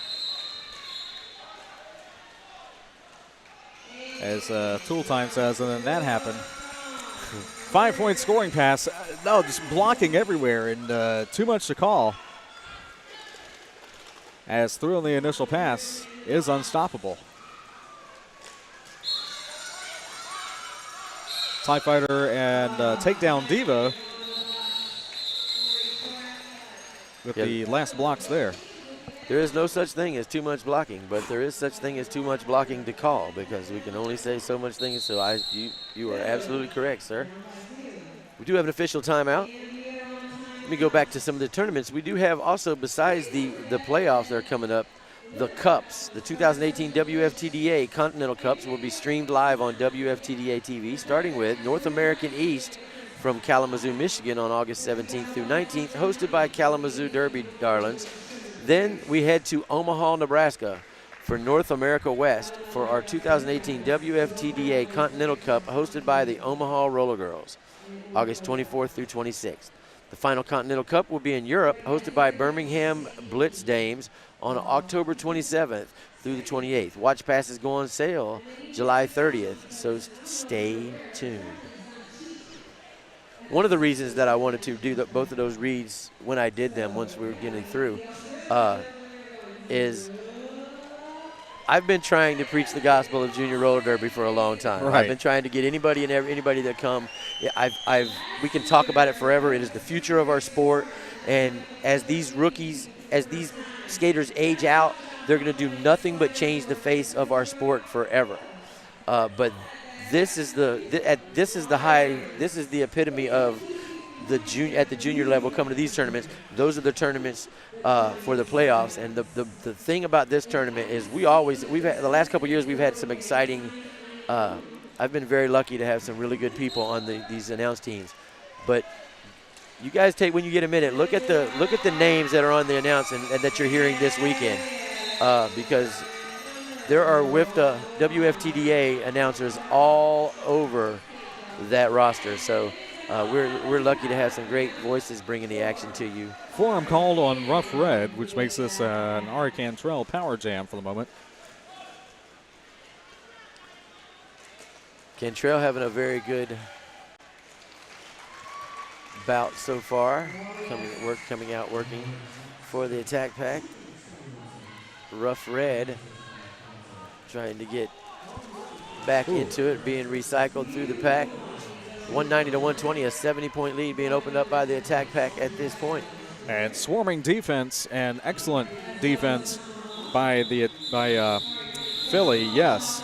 as Tool Time says, and then that happened. 5-point scoring pass. No, just blocking everywhere, and too much to call. As through on the initial pass is Unstoppable. TIE Fighter and Takedown Diva with the last blocks there. There is no such thing as too much blocking, but there is such thing as too much blocking to call, because we can only say so much things. So you are absolutely correct, sir. We do have an official timeout. let me go back to some of the tournaments. We do have also, besides the playoffs that are coming up, the Cups. The 2018 WFTDA Continental Cups will be streamed live on WFTDA TV, starting with North American East from Kalamazoo, Michigan on August 17th through 19th, hosted by Kalamazoo Derby Darlings. Then we head to Omaha, Nebraska for North America West for our 2018 WFTDA Continental Cup, hosted by the Omaha Roller Girls, August 24th through 26th. The final Continental Cup will be in Europe, hosted by Birmingham Blitz Dames on October 27th through the 28th. Watch passes go on sale July 30th, so stay tuned. One of the reasons that I wanted to do both of those reads when I did them once we were getting through is I've been trying to preach the gospel of junior roller derby for a long time. Right. I've been trying to get anybody and anybody that come. We can talk about it forever. It is the future of our sport, and as these skaters age out, they're going to do nothing but change the face of our sport forever. But this is the epitome of at the junior level coming to these tournaments. Those are the tournaments for the playoffs, and the thing about this tournament is we've had the last couple of years we've had some exciting. I've been very lucky to have some really good people on these announce teams, but you guys when you get a minute, look at the names that are on the announce and that you're hearing this weekend, because there are WFTDA announcers all over that roster. So we're lucky to have some great voices bringing the action to you. Forum called on Rough Red, which makes this an Ari Cantrell power jam for the moment. Cantrell having a very good bout so far, coming out working for the attack pack. Rough Red trying to get back into it, being recycled through the pack. 190 to 120, a 70-point lead being opened up by the attack pack at this point. And swarming defense and excellent defense by Philly, yes.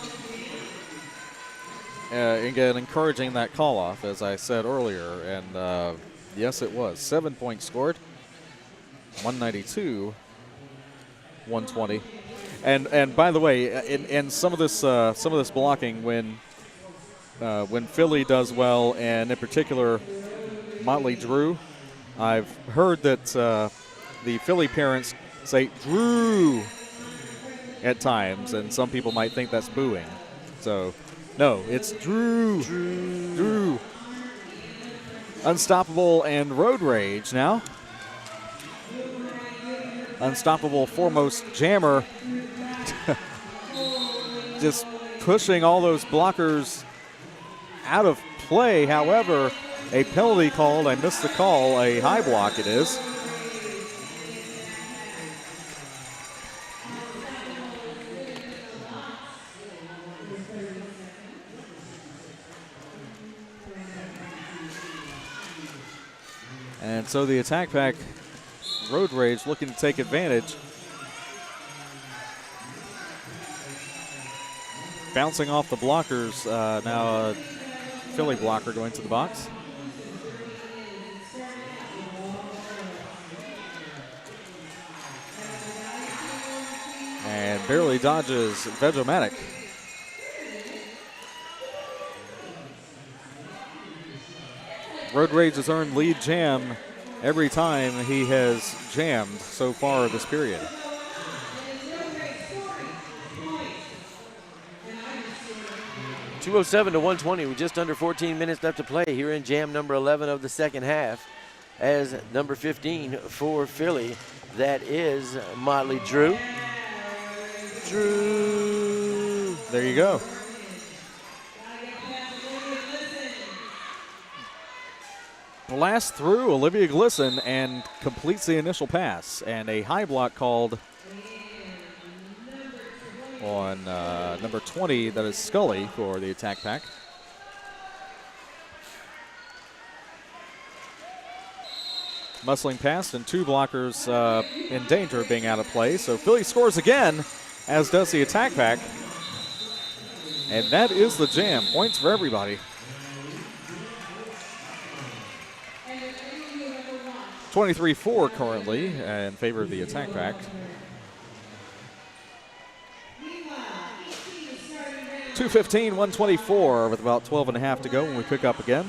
Again, encouraging that call off, as I said earlier, and yes, it was 7 points scored, 192, 120, and by the way, in some of this blocking, when Philly does well, and in particular Motley Drew, I've heard that the Philly parents say Drew at times, and some people might think that's booing. So, no, it's Drew. Drew. Unstoppable and Road Rage now. Unstoppable foremost jammer. Just pushing all those blockers out of play. However, a penalty called. I missed the call. A high block it is. And so the attack pack, Road Rage, looking to take advantage. Bouncing off the blockers. Now a Philly blocker going to the box. And barely dodges Vegomatic. Road Rage has earned lead jam every time he has jammed so far this period. .207 to 120 with just under 14 minutes left to play here in jam number 11 of the second half, as number 15 for Philly, that is Motley Drew. Drew. There you go. Blasts through Olivia Glisson and completes the initial pass, and a high block called on number 20, that is Scully, for the attack pack. Muscling past, and two blockers in danger of being out of play. So Philly scores again, as does the attack pack. And that is the jam. Points for everybody. 23-4 currently in favor of the attack pack. 2:15, 124 with about 12.5 to go when we pick up again.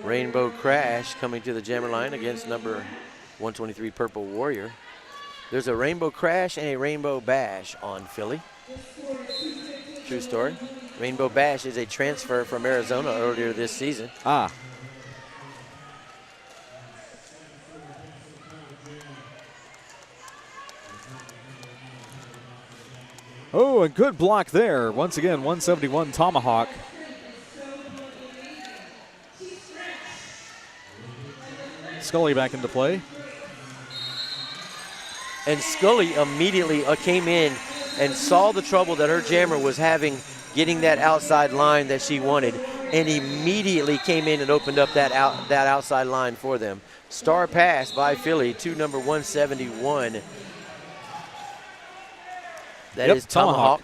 Rainbow Crash coming to the jammer line against number 123 Purple Warrior. There's a Rainbow Crash and a Rainbow Bash on Philly. True story. Rainbow Bash is a transfer from Arizona earlier this season. Ah. Oh, a good block there. Once again, 171 Tomahawk. Scully back into play. And Scully immediately came in and saw the trouble that her jammer was having getting that outside line that she wanted, and immediately came in and opened up that outside line for them. Star pass by Philly to number 171. That is Tomahawk.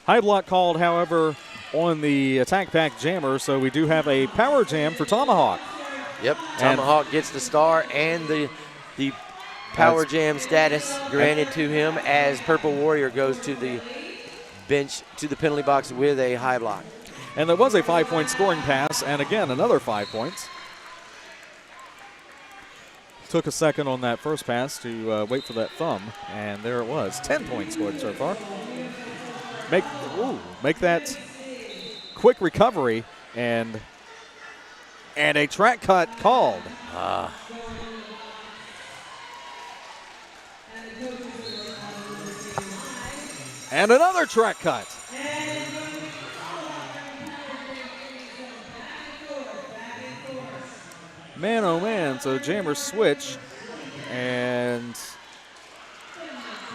High block called, however, on the attack pack jammer, so we do have a power jam for Tomahawk. Yep, Tomahawk gets the star and the power jam status granted to him as Purple Warrior goes to the bench, to the penalty box with a high block. And there was a 5-point scoring pass, and again, another 5 points. Took a second on that first pass to wait for that thumb, and there it was. 10 points scored so far. Make that quick recovery, and a track cut called. And another track cut. Man, oh man, so jammers switch, and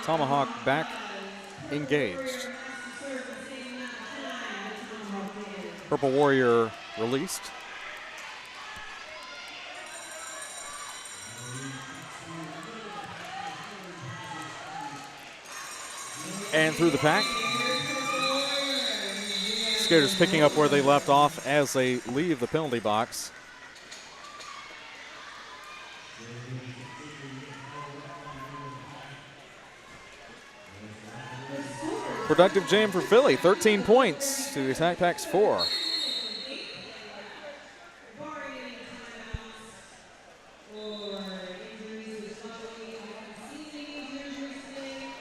Tomahawk back engaged. Purple Warrior released. And through the pack. Skaters picking up where they left off as they leave the penalty box. Productive jam for Philly, 13 points to the attack pack's 4.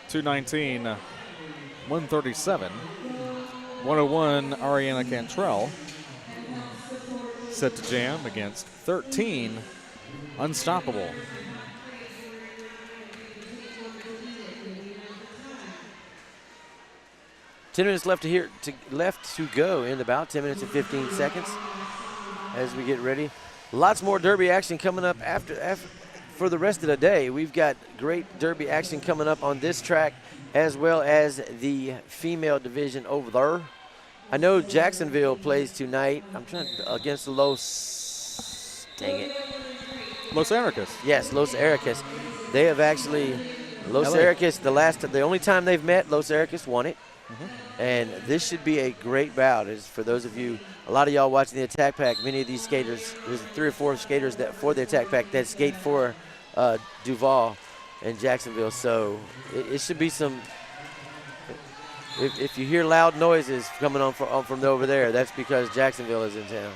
.219, 137. 101, Ariana Cantrell set to jam against 13, Unstoppable. Ten minutes left to go in about 10 minutes and 15 seconds as we get ready. Lots more Derby action coming up after for the rest of the day. We've got great Derby action coming up on this track as well as the female division over there. I know Jacksonville plays tonight. I'm trying to, against the Los Ericas. Yes, Los Ericas. They have actually, Ericas, the only time they've met, Los Ericas won it. And this should be a great bout. As for those of you, a lot of y'all watching the attack pack, many of these skaters, there's 3 or 4 skaters that for the attack pack that skate for Duval and Jacksonville. So it should be some, if you hear loud noises coming on from over there, that's because Jacksonville is in town.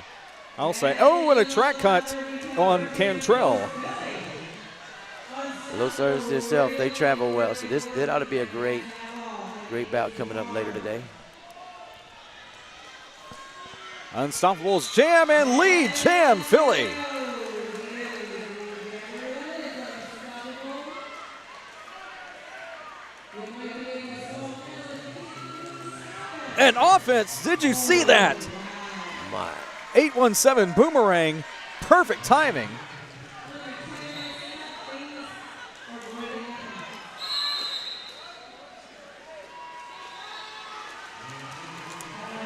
I'll say, oh, and a track cut on Cantrell. Los Angeles itself, they travel well. So that ought to be a great bout coming up later today. Unstoppables jam and lead, jam Philly. And offense, did you see that? My. 817 boomerang, perfect timing.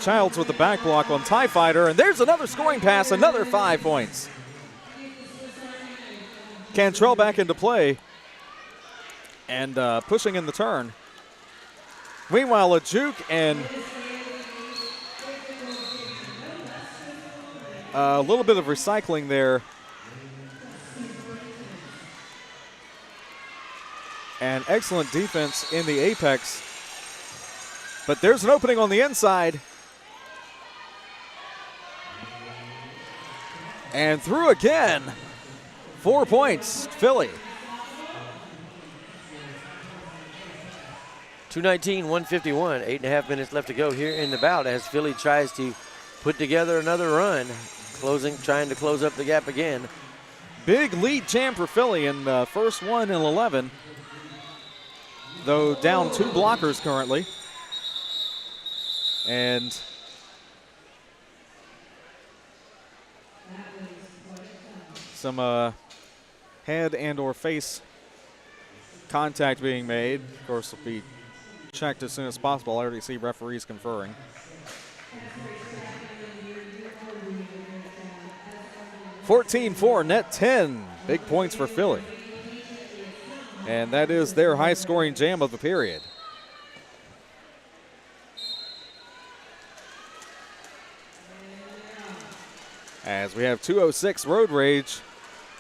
Childs with the back block on TIE Fighter, and there's another scoring pass, another 5 points. Cantrell back into play and pushing in the turn. Meanwhile, a juke and a little bit of recycling there and excellent defense in the apex. But there's an opening on the inside. And through again. 4 points, Philly. 2:19, 151, 8.5 minutes left to go here in the bout as Philly tries to put together another run, trying to close up the gap again. Big lead jam for Philly in the first one in 11, though down 2 blockers currently. And some head and or face contact being made. Of course, will be checked as soon as possible. I already see referees conferring. (14-4), net 10. Big points for Philly. And that is their high-scoring jam of the period. As we have 206 Road Rage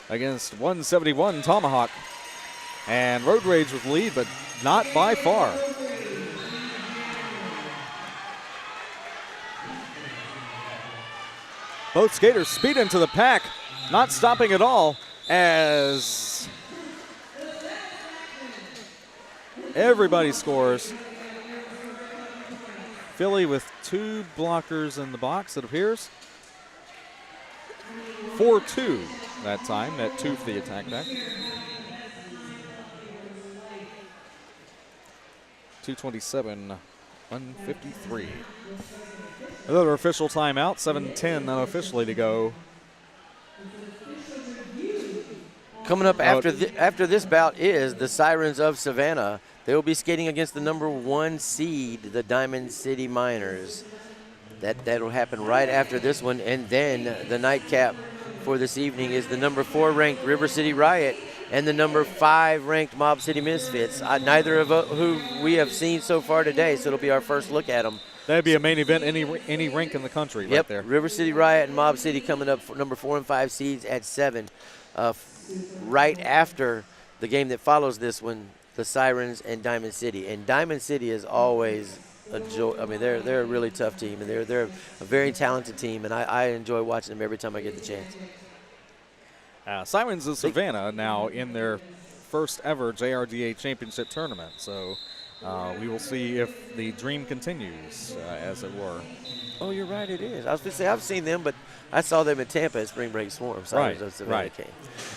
against 171 Tomahawk. And Road Rage with lead, but not by far. Both skaters speed into the pack, not stopping at all as everybody scores. Philly with 2 blockers in the box, it appears. 4-2 that time, net 2 for the attack back. 2:27, 153. Another official timeout, 7:10 unofficially to go. Coming up after this bout is the Sirens of Savannah. They will be skating against the number 1 seed, the Diamond City Miners. That'll happen right after this one, and then the nightcap for this evening is the number 4 ranked River City Riot and the number 5 ranked Mob City Misfits. Neither of who we have seen so far today, so it'll be our first look at them. That'd be a main event any rink in the country. Yep, right there. River City Riot and Mob City coming up for number 4 and 5 seeds at 7. Right after the game that follows this one, the Sirens and Diamond City. And Diamond City is always a joy. I mean, they're a really tough team, and they're a very talented team, and I enjoy watching them every time I get the chance. Sirens of Savannah now in their first ever JRDA championship tournament. So we will see if the dream continues, as it were. Oh, you're right, it is. I was going to say, I've seen them, but I saw them at Tampa at Spring Break Swarm. Sirens of Savannah came.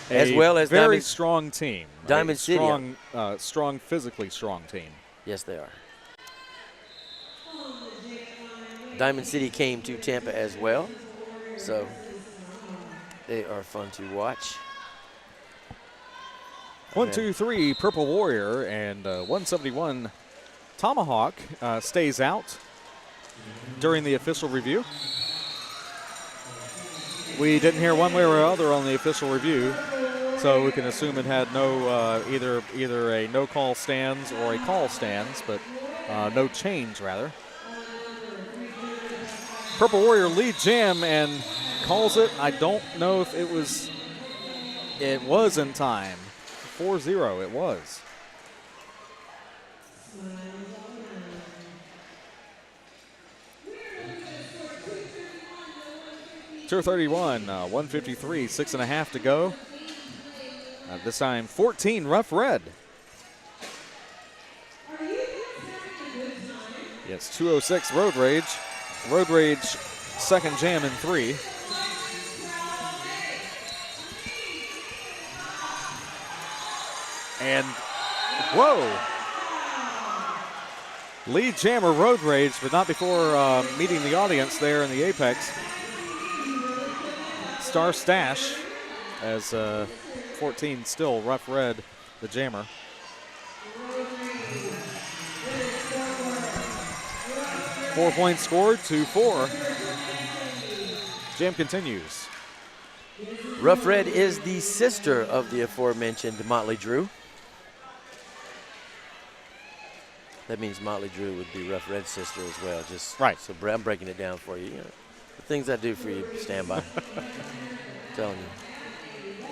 As well as very strong team. Diamond City. Strong, physically strong team. Yes, they are. Diamond City came to Tampa as well, so they are fun to watch. 1-2-3 Purple Warrior and 171 Tomahawk stays out during the official review. We didn't hear one way or other on the official review, so we can assume it had no either a no call stands or a call stands, but no change rather. Purple Warrior lead jam and calls it. I don't know if it was in time. 4-0 it was. Tour 31, 153, 6.5 to go. This time 14 Rough Red. Yes, 206 Road Rage. Road Rage second jam in 3. And, whoa. Lead jammer Road Rage, but not before meeting the audience there in the apex. Star Stash as 14 still Rough Red, the jammer. Four points scored, 2-4. Jam continues. Rough Red is the sister of the aforementioned Motley Drew. That means Motley Drew would be Rough Red's sister as well. Just right. So I'm breaking it down for you. You know, the things I do for you, stand by. telling you.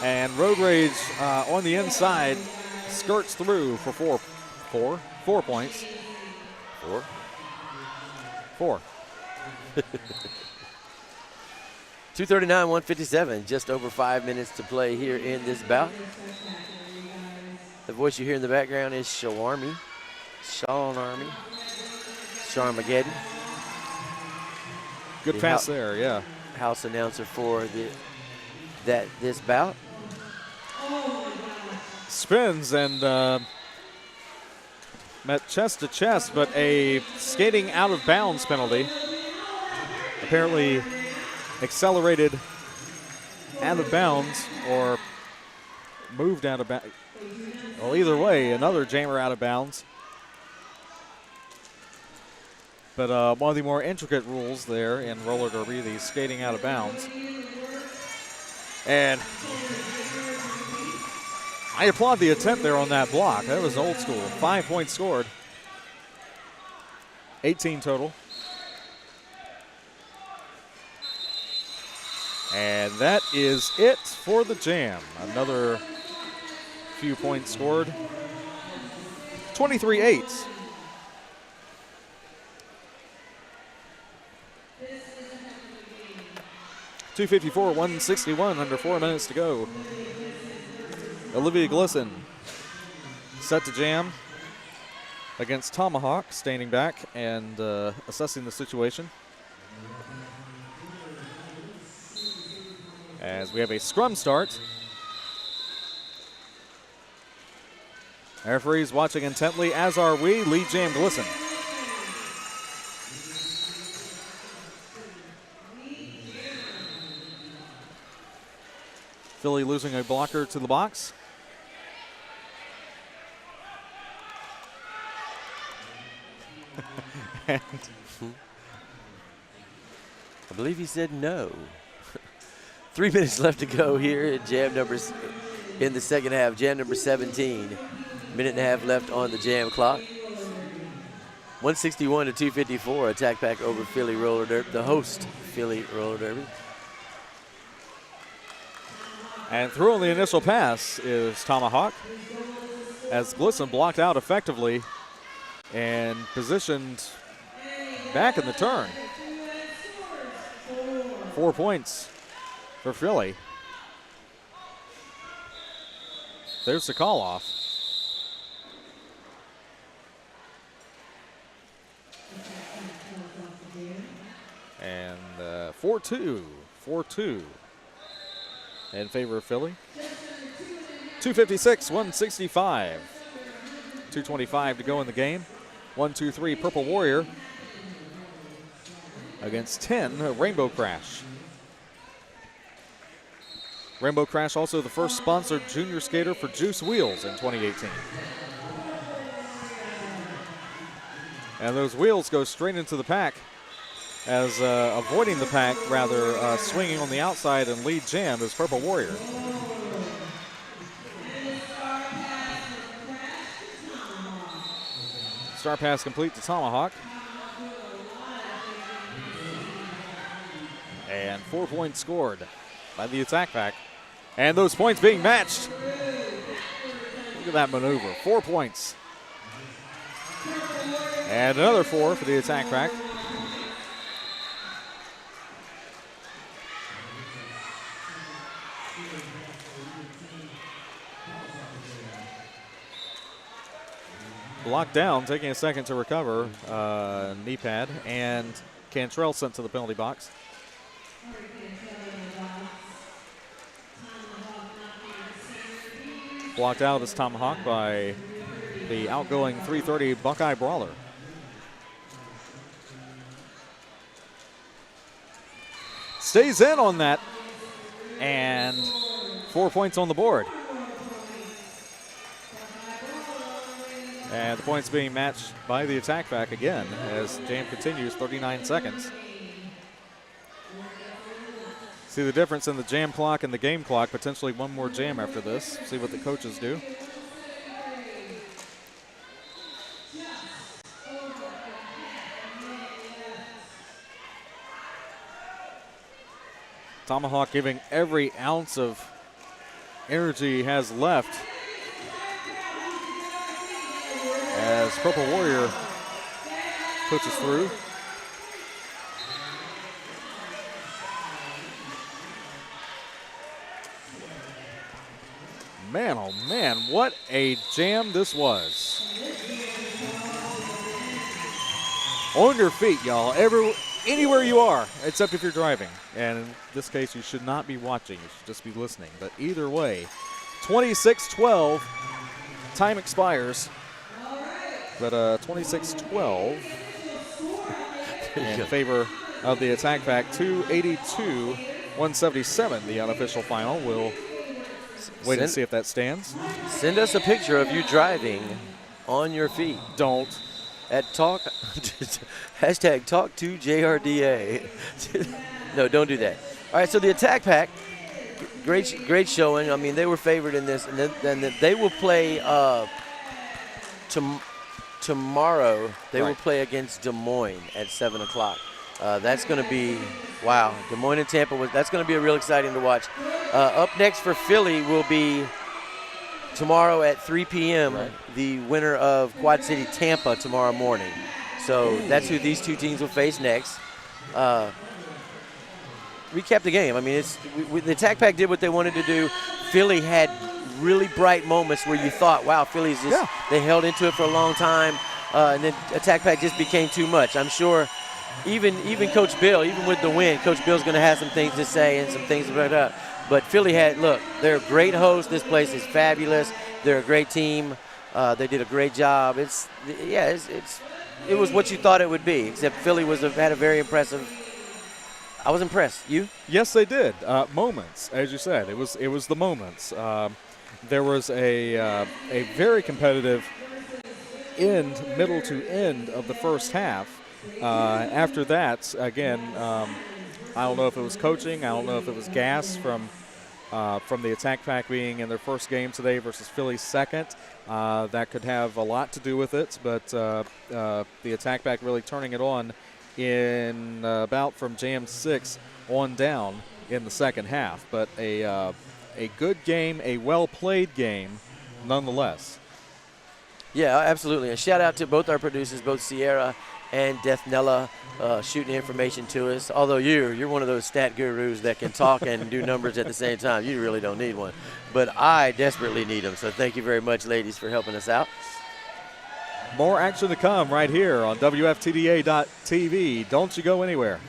And Road Rage on the inside skirts through for four points. Four. 2:39, 157, just over 5 minutes to play here in this bout. The voice you hear in the background is Sharmageddon. Good pass there, yeah. House announcer for this bout. Spins and met chest to chest, but a skating out of bounds penalty. Apparently accelerated out of bounds or moved out of bounds. Well, either way, another jammer out of bounds. But one of the more intricate rules there in roller derby, the skating out of bounds. And I applaud the attempt there on that block. That was old school. 5 points scored. 18 total. And that is it for the jam. Another few points scored. 23-8. .254, 161, under 4 minutes to go. Olivia Glisson set to jam against Tomahawk, standing back and assessing the situation. As we have a scrum start. Referees watching intently, as are we. Lead jam Glisson. Philly losing a blocker to the box. And I believe he said no. 3 minutes left to go here at jam numbers in the second half. Jam number 17. Minute and a half left on the jam clock. 161 to 254. Attack pack over Philly Roller Derby, the host Philly Roller Derby. And through on the initial pass is Tomahawk, as Glisson blocked out effectively and positioned back in the turn. 4 points for Philly. There's the call off. And 4-2 in favor of Philly. 256, 165. 2:25 to go in the game. 1-2-3 Purple Warrior against 10 Rainbow Crash. Rainbow Crash also the first sponsored junior skater for Juice Wheels in 2018. And those wheels go straight into the pack, as avoiding the pack, rather swinging on the outside and lead jam is Purple Warrior. Star pass complete to Tomahawk. And 4 points scored by the attack pack. And those points being matched. Look at that maneuver, 4 points. And another 4 for the attack pack. Blocked down, taking a second to recover, knee pad, and Cantrell sent to the penalty box. Blocked out is Tomahawk by the outgoing 330 Buckeye Brawler. Stays in on that, and 4 points on the board. And the points being matched by the attack back again as jam continues, 39 seconds. See the difference in the jam clock and the game clock, potentially one more jam after this. See what the coaches do. Tomahawk giving every ounce of energy he has left as Purple Warrior pushes through. Man, oh man, what a jam this was. On your feet, y'all. Anywhere you are, except if you're driving. And in this case, you should not be watching. You should just be listening. But either way, 26-12. Time expires. But 26-12 in favor of the Attack Pack. 282-177, the unofficial final. We'll wait and see if that stands. Send us a picture of you driving on your feet. Don't. At talk, hashtag T2G04. No, don't do that. All right, so the Attack Pack, great showing. I mean, they were favored in this, and then they will play tomorrow. They will play against Des Moines at 7 o'clock. That's going to be, wow, Des Moines and Tampa, that's going to be a real exciting to watch. Up next for Philly will be tomorrow at 3 p.m., the winner of Quad City Tampa tomorrow morning. So that's who these two teams will face next. Recap the game. I mean, the Attack Pack did what they wanted to do. Philly had really bright moments where you thought, wow, Philly's just, they held into it for a long time, and then Attack Pack just became too much. I'm sure even Coach Bill, even with the win, Coach Bill's going to have some things to say and some things about that. But Philly look, they're a great host. This place is fabulous. They're a great team. They did a great job. It was what you thought it would be, except Philly had a very impressive. I was impressed. You? Yes, they did. Moments, as you said. It was the moments. There was a very competitive middle to end of the first half. After that, again, I don't know if it was coaching. I don't know if it was gas from the Attack Pack being in their first game today versus Philly's second. That could have a lot to do with it, but the Attack Pack really turning it on in about from Jam 6 on down in the second half. But a good game, a well-played game nonetheless. Yeah, absolutely. A shout out to both our producers, both Sierra and Deathnella, shooting information to us. Although you're one of those stat gurus that can talk and do numbers at the same time. You really don't need one. But I desperately need them. So thank you very much, ladies, for helping us out. More action to come right here on WFTDA.TV. Don't you go anywhere.